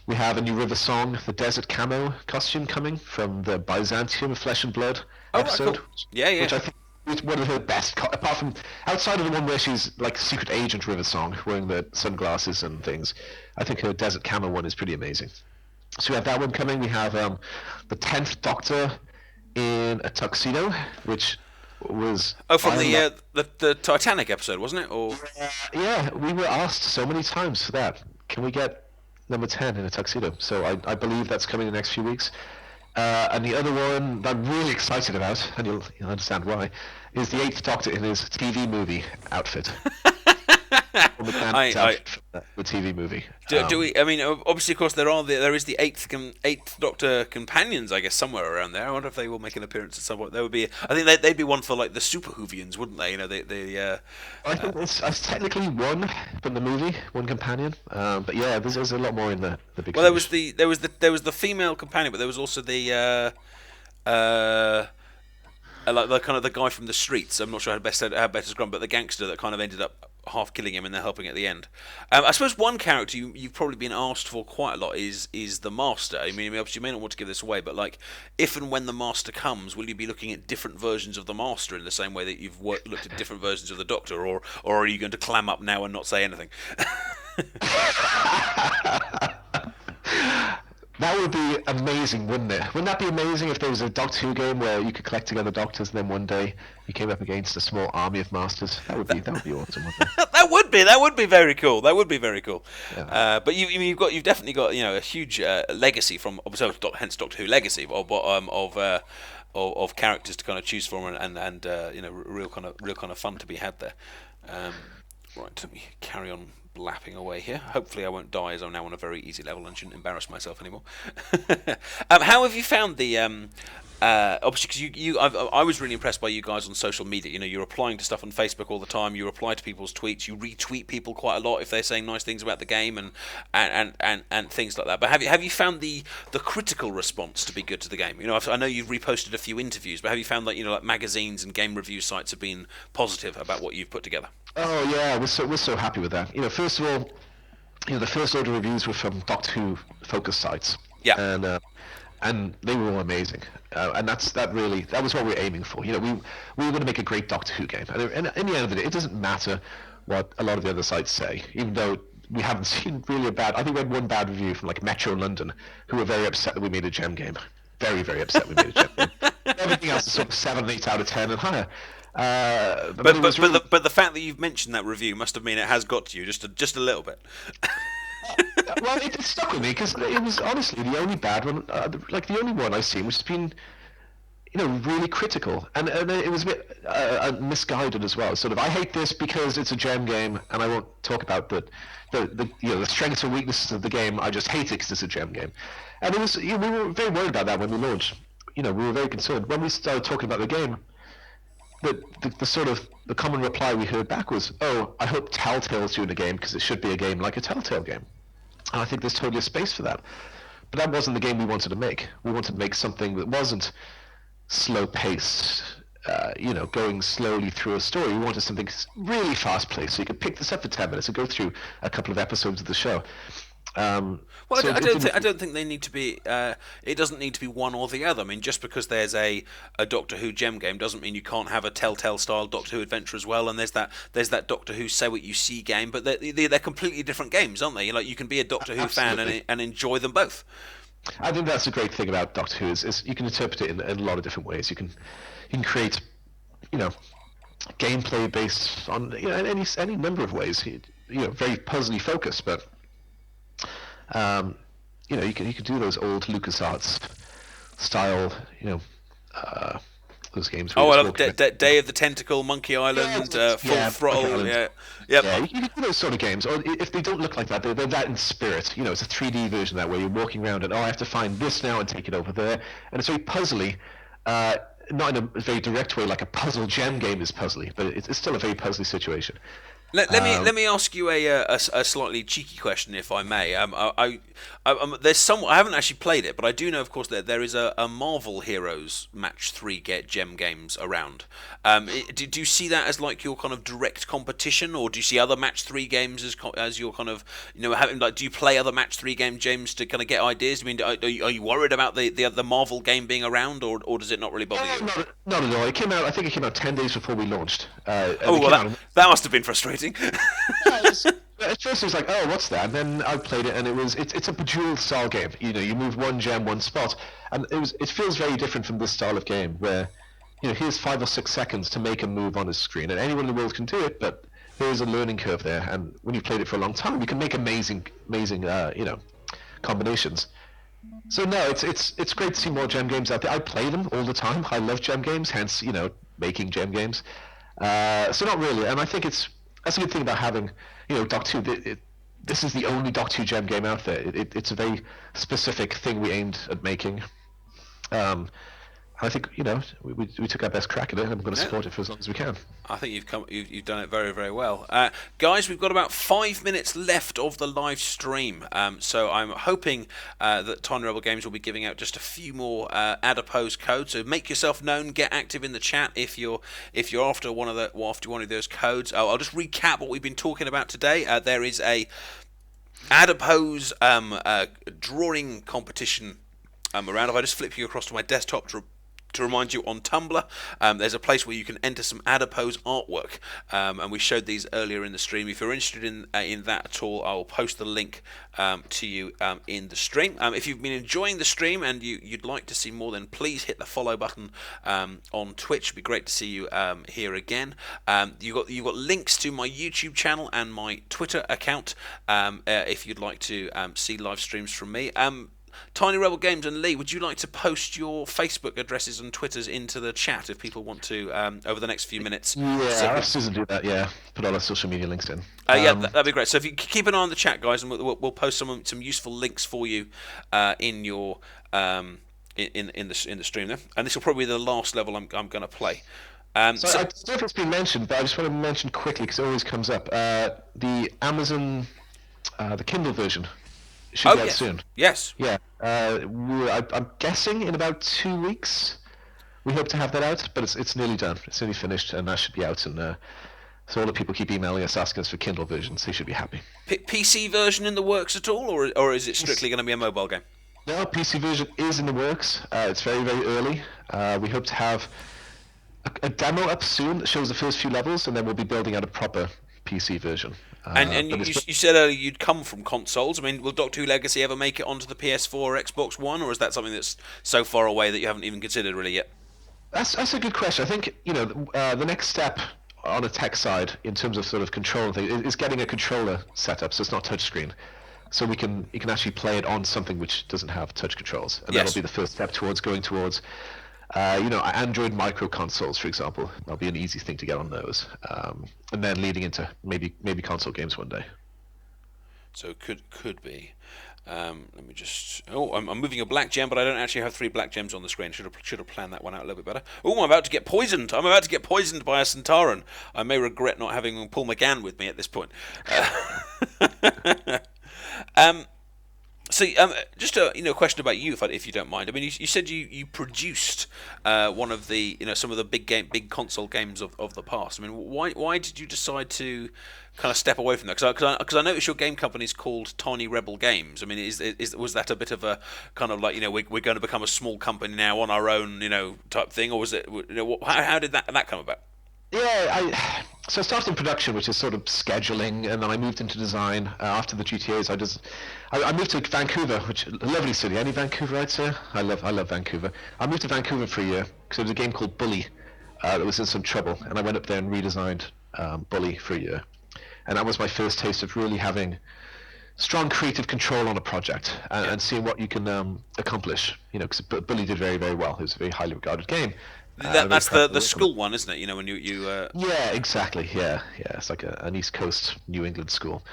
We have a new River Song, the Desert Camo costume coming from the Byzantium Flesh and Blood episode. Right, cool. Yeah. It's one of her best, apart from outside of the one where she's like secret agent River Song, wearing the sunglasses and things. I think her Desert Camel one is pretty amazing. So we have that one coming. We have the 10th Doctor in a tuxedo, which was from the Titanic episode, wasn't it? Or yeah, we were asked so many times for that. Can we get number 10 in a tuxedo? So I believe that's coming in the next few weeks. And the other one that I'm really excited about, and you'll understand why, is the 8th Doctor in his TV movie outfit. The TV movie. Do we? I mean, obviously, of course, there is the eighth Doctor companions, I guess, somewhere around there. I wonder if they will make an appearance at some point. There would be. I think they'd be one for like the Super Whovians, wouldn't they? You know, I think it's technically one from the movie, one companion. But yeah, there's a lot more in the big. Well, there was the female companion, but there was also the like the kind of the guy from the streets. I'm not sure how best to describe, but the gangster that kind of ended up half killing him and then helping at the end. I suppose one character you've probably been asked for quite a lot is the Master. I mean, obviously you may not want to give this away, but like, if and when the Master comes, will you be looking at different versions of the Master in the same way that you've looked at different versions of the Doctor, or are you going to clam up now and not say anything? That would be amazing, wouldn't it? Wouldn't that be amazing if there was a Doctor Who game where you could collect together Doctors and then one day you came up against a small army of Masters? That would be awesome, wouldn't it? That would be very cool. That would be very cool. Yeah. But you've definitely got a huge legacy from hence Doctor Who legacy of characters to kind of choose from and real kind of fun to be had there. Right, let me carry on blapping away here. Hopefully I won't die, as I'm now on a very easy level and shouldn't embarrass myself anymore. How have you found the obviously, because I was really impressed by you guys on social media. You know, you're replying to stuff on Facebook all the time. You reply to people's tweets. You retweet people quite a lot if they're saying nice things about the game and things like that. But have you found the critical response to be good to the game? You know, I know you've reposted a few interviews, but have you found that like magazines and game review sites have been positive about what you've put together? Oh yeah, we're so happy with that. First of all, the first order reviews were from Doctor Who focus sites. Yeah. And they were all amazing, and that was what we were aiming for. We were going to make a great Doctor Who game, and in the end of the day, it doesn't matter what a lot of the other sites say, even though we haven't seen really I think we had one bad review from like Metro London, who were very upset that we made a gem game, very very upset we made a gem game. Everything else is sort of 7, 8 out of 10 and higher. But the fact that you've mentioned that review must have mean it has got to you just a little bit. Well, it stuck with me because it was honestly the only bad one, like the only one I've seen which has been, really critical, and it was a bit misguided as well. Sort of, I hate this because it's a gem game, and I won't talk about the strengths and weaknesses of the game. I just hate it because it's a gem game, and it was we were very worried about that when we launched. We were very concerned when we started talking about the game. The sort of the common reply we heard back was, "Oh, I hope Telltale's doing a game because it should be a game like a Telltale game." And I think there's totally a space for that. But that wasn't the game we wanted to make. We wanted to make something that wasn't slow-paced, going slowly through a story. We wanted something really fast-paced, so you could pick this up for 10 minutes and go through a couple of episodes of the show. Well, I don't think they need to be. It doesn't need to be one or the other. I mean, just because there's a Doctor Who gem game doesn't mean you can't have a Telltale style Doctor Who adventure as well. And there's that Doctor Who Say What You See game, but they're completely different games, aren't they? Like, you can be a Doctor Who fan and enjoy them both. I think that's the great thing about Doctor Who is you can interpret it in a lot of different ways. You can create, gameplay based on any number of ways. Very puzzly focused, but. You can do those old LucasArts style, those games. Oh, I love Day of the Tentacle, Monkey Island, Full Throttle. Yeah, you can do those sort of games. Or if they don't look like that, they're that in spirit. It's a 3D version of that where you're walking around and I have to find this now and take it over there, and it's very puzzly. Not in a very direct way like a puzzle gem game is puzzly, but it's still a very puzzly situation. Let me ask you a slightly cheeky question, if I may. There's some. I haven't actually played it, but I do know, of course, that there is a Marvel Heroes Match 3 gem games around. Do you see that as like your kind of direct competition, or do you see other Match 3 games as your kind of having like? Do you play other Match 3 games to kind of get ideas? I mean, are you worried about the Marvel game being around, or does it not really bother you? Not at all. It came out. I think it came out 10 days before we launched. Oh well, that must have been frustrating. At first it was like, oh, what's that? And then I played it, and it's a bejeweled style game. You move one gem, one spot, and it feels very different from this style of game where, here's 5 or 6 seconds to make a move on a screen, and anyone in the world can do it, but there is a learning curve there, and when you've played it for a long time, you can make amazing, combinations. So no, it's great to see more gem games out there. I play them all the time. I love gem games, hence making gem games. So not really, and I think that's a good thing about having Doctor 2. This is the only Doctor 2 gem game out there. It's a very specific thing we aimed at making. I think we took our best crack at it, and I'm going to support it for as long as we can. I think you've done it very, very well, guys. We've got about 5 minutes left of the live stream, so I'm hoping that TinyRebelGames will be giving out just a few more Adipose codes. So make yourself known, get active in the chat if you're after one of those codes. I'll just recap what we've been talking about today. There is a Adipose drawing competition around. If I just flip you across to my desktop to remind you, on Tumblr, there's a place where you can enter some Adipose artwork, and we showed these earlier in the stream. If you're interested in that at all, I'll post the link to you in the stream. If you've been enjoying the stream and you'd like to see more, then please hit the follow button on Twitch. It'd be great to see you here again. You've got links to my YouTube channel and my Twitter account if you'd like to see live streams from me. TinyRebelGames and Lee, would you like to post your Facebook addresses and Twitters into the chat if people want to over the next few minutes? Yeah, I'll have Susan do that. Yeah, put all our social media links in. That'd be great. So if you keep an eye on the chat, guys, and we'll post some useful links for you in your in the stream there. And this will probably be the last level I'm going to play. I don't know if it's been mentioned, but I just want to mention quickly because it always comes up. The Amazon, the Kindle version should be out soon. Yes. Yeah. I'm guessing in about 2 weeks. We hope to have that out, but it's nearly done. It's nearly finished, and that should be out. And so all the people keep emailing us asking us for Kindle versions. They should be happy. PC version in the works at all, or is it strictly going to be a mobile game? No, PC version is in the works. It's very, very early. We hope to have a demo up soon that shows the first few levels, and then we'll be building out a proper PC version. And you said earlier you'd come from consoles. I mean, will Doctor Who Legacy ever make it onto the PS4 or Xbox One, or is that something that's so far away that you haven't even considered really yet? That's a good question. I think the next step on a tech side in terms of sort of control is getting a controller set up so it's not touchscreen, so you can actually play it on something which doesn't have touch controls, and that'll be the first step towards going towards Android micro consoles, for example. That'll be an easy thing to get on those, and then leading into maybe console games one day. So it could be. Let me just. Oh, I'm moving a black gem, but I don't actually have 3 black gems on the screen. Should have planned that one out a little bit better. Oh, I'm about to get poisoned. I'm about to get poisoned by a Centauran. I may regret not having Paul McGann with me at this point. So, just a question about you, if you don't mind. I mean, you said you produced one of the some of the big console games of the past. I mean, why did you decide to kind of step away from that? Because I noticed your game company is called TinyRebelGames. I mean, was that a bit of a kind of like we're going to become a small company now on our own type thing, or was it how did that come about? Yeah, so I started in production, which is sort of scheduling, and then I moved into design after the GTAs. I moved to Vancouver, which is a lovely city. Any Vancouverites here? I love Vancouver. I moved to Vancouver for a year because there was a game called Bully that was in some trouble, and I went up there and redesigned Bully for a year, and that was my first taste of really having strong creative control on a project and seeing what you can accomplish. Because Bully did very, very well. It was a very highly regarded game. That's the school one, isn't it? When you Yeah, exactly. Yeah. It's like an East Coast New England school.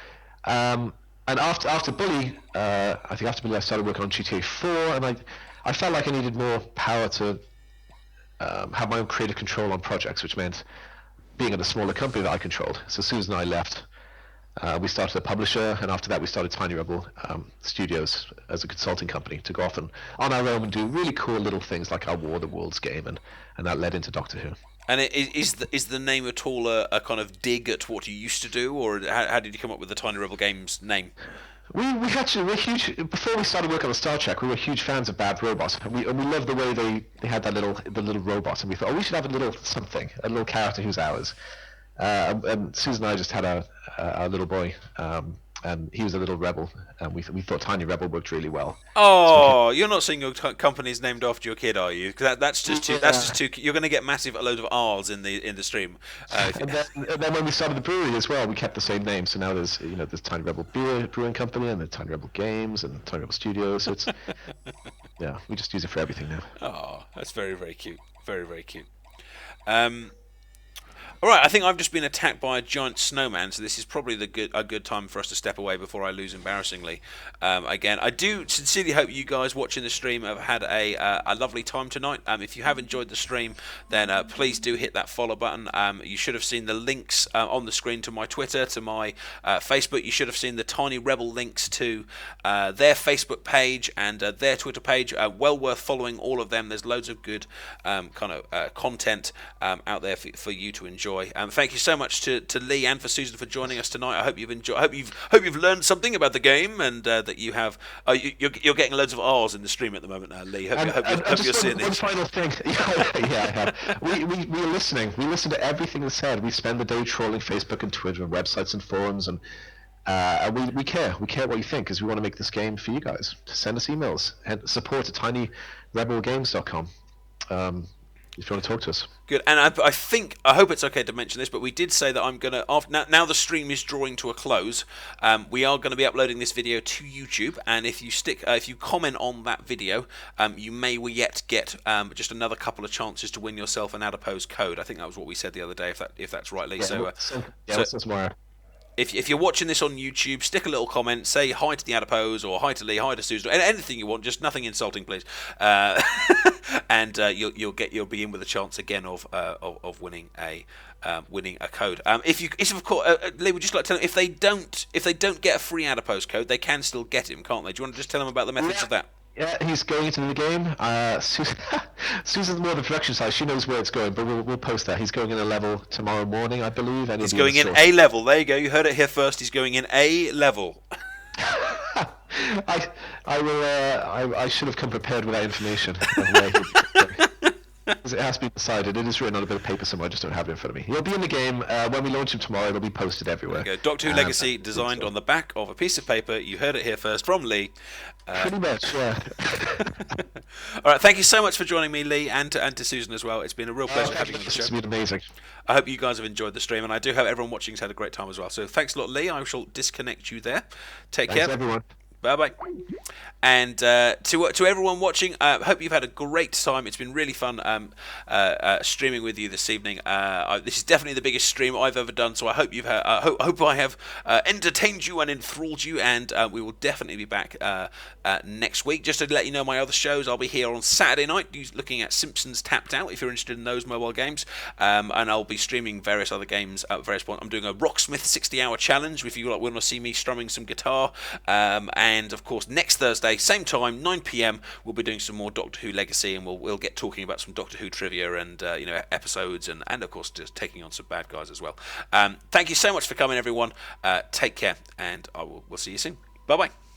And after Bully, I think after Bully, I started working on GTA 4, and I felt like I needed more power to have my own creative control on projects, which meant being at a smaller company that I controlled. So Susan and I left. We started a publisher, and after that we started Tiny Rebel Studios as a consulting company to go off and on our own and do really cool little things like our War of the Worlds game, and that led into Doctor Who. And is the name at all a kind of dig at what you used to do, or how did you come up with the TinyRebelGames name? We're huge. Before we started working on Star Trek, we were huge fans of Bad Robot, and we loved the way they had the little robot, and we thought, oh, we should have a little character who's ours. And Susan and I just had a little boy, and he was a little rebel, and we thought Tiny Rebel worked really well. Oh, you're not saying your company's named after your kid, are you? That's just too. You're going to get massive load of R's in the stream. And then when we started the brewery as well, we kept the same name. So now there's Tiny Rebel Brewing Company, and the Tiny Rebel Games, and Tiny Rebel Studios. So it's yeah, we just use it for everything now. Oh, that's very, very cute. Very, very cute. All right, I think I've just been attacked by a giant snowman, so this is probably a good time for us to step away before I lose embarrassingly. Again, I do sincerely hope you guys watching the stream have had a lovely time tonight. If you have enjoyed the stream, then please do hit that follow button. You should have seen the links on the screen to my Twitter, to my Facebook. You should have seen the Tiny Rebel links to their Facebook page and their Twitter page. Well worth following all of them. There's loads of good content out there for you to enjoy. Thank you so much to Lee and for Susan for joining us tonight. I hope you've enjoyed. Hope you've learned something about the game, and that you have. You're getting loads of R's in the stream at the moment now, Lee. Hope you're seeing one this. final thing. Yeah, I have. We're listening. We listen to everything that's said. We spend the day trolling Facebook and Twitter and websites and forums, and we care. We care what you think, because we want to make this game for you guys. Send us emails and support at TinyRebelGames.com. If you want to talk to us. Good, and I hope it's okay to mention this, but we did say that I'm gonna now the stream is drawing to a close. We are going to be uploading this video to YouTube, and if you comment on that video, you may yet get just another couple of chances to win yourself an Adipose code. I think that was what we said the other day, if that's right, Lee. Yeah, so tomorrow. If you're watching this on YouTube, stick a little comment, say hi to the Adipose, or hi to Lee, hi to Susan, anything you want, just nothing insulting, please. And you'll be in with a chance again of winning a code. If of course, Lee, would you just like to tell them if they don't get a free Adipose code, they can still get him, can't they? Do you want to just tell them about the methods of that? Yeah, he's going into the game. Susan's more the production side. She knows where it's going, but we'll post that. He's going in a level tomorrow morning, I believe. And he's going in A level. There you go. You heard it here first. He's going in A level. I should have come prepared with that information. Because it has been decided. It is written on a bit of paper somewhere. I just don't have it in front of me. He'll be in the game. When we launch him tomorrow, it'll be posted everywhere. There you go. Doctor Who Legacy designed on the back of a piece of paper. You heard it here first from Lee. Pretty much, yeah. All right, thank you so much for joining me, Lee, and to Susan as well. It's been a real pleasure having you on the show. It's been amazing. I hope you guys have enjoyed the stream, and I do hope everyone watching has had a great time as well. So thanks a lot, Lee. I shall disconnect you there. Take care. Thanks, everyone. Bye-bye. And to everyone watching, hope you've had a great time. It's been really fun streaming with you this evening. This is definitely the biggest stream I've ever done, so I hope hope I have entertained you and enthralled you. And we will definitely be back next week. Just to let you know, my other shows, I'll be here on Saturday night looking at Simpsons Tapped Out, if you're interested in those mobile games. And I'll be streaming various other games at various points. I'm doing a Rocksmith 60-hour challenge if you want to see me strumming some guitar. And of course, next Thursday, same time, 9 PM, we'll be doing some more Doctor Who Legacy, and we'll get talking about some Doctor Who trivia and episodes, and of course just taking on some bad guys as well. Thank you so much for coming, everyone. Take care, and we'll see you soon. Bye bye.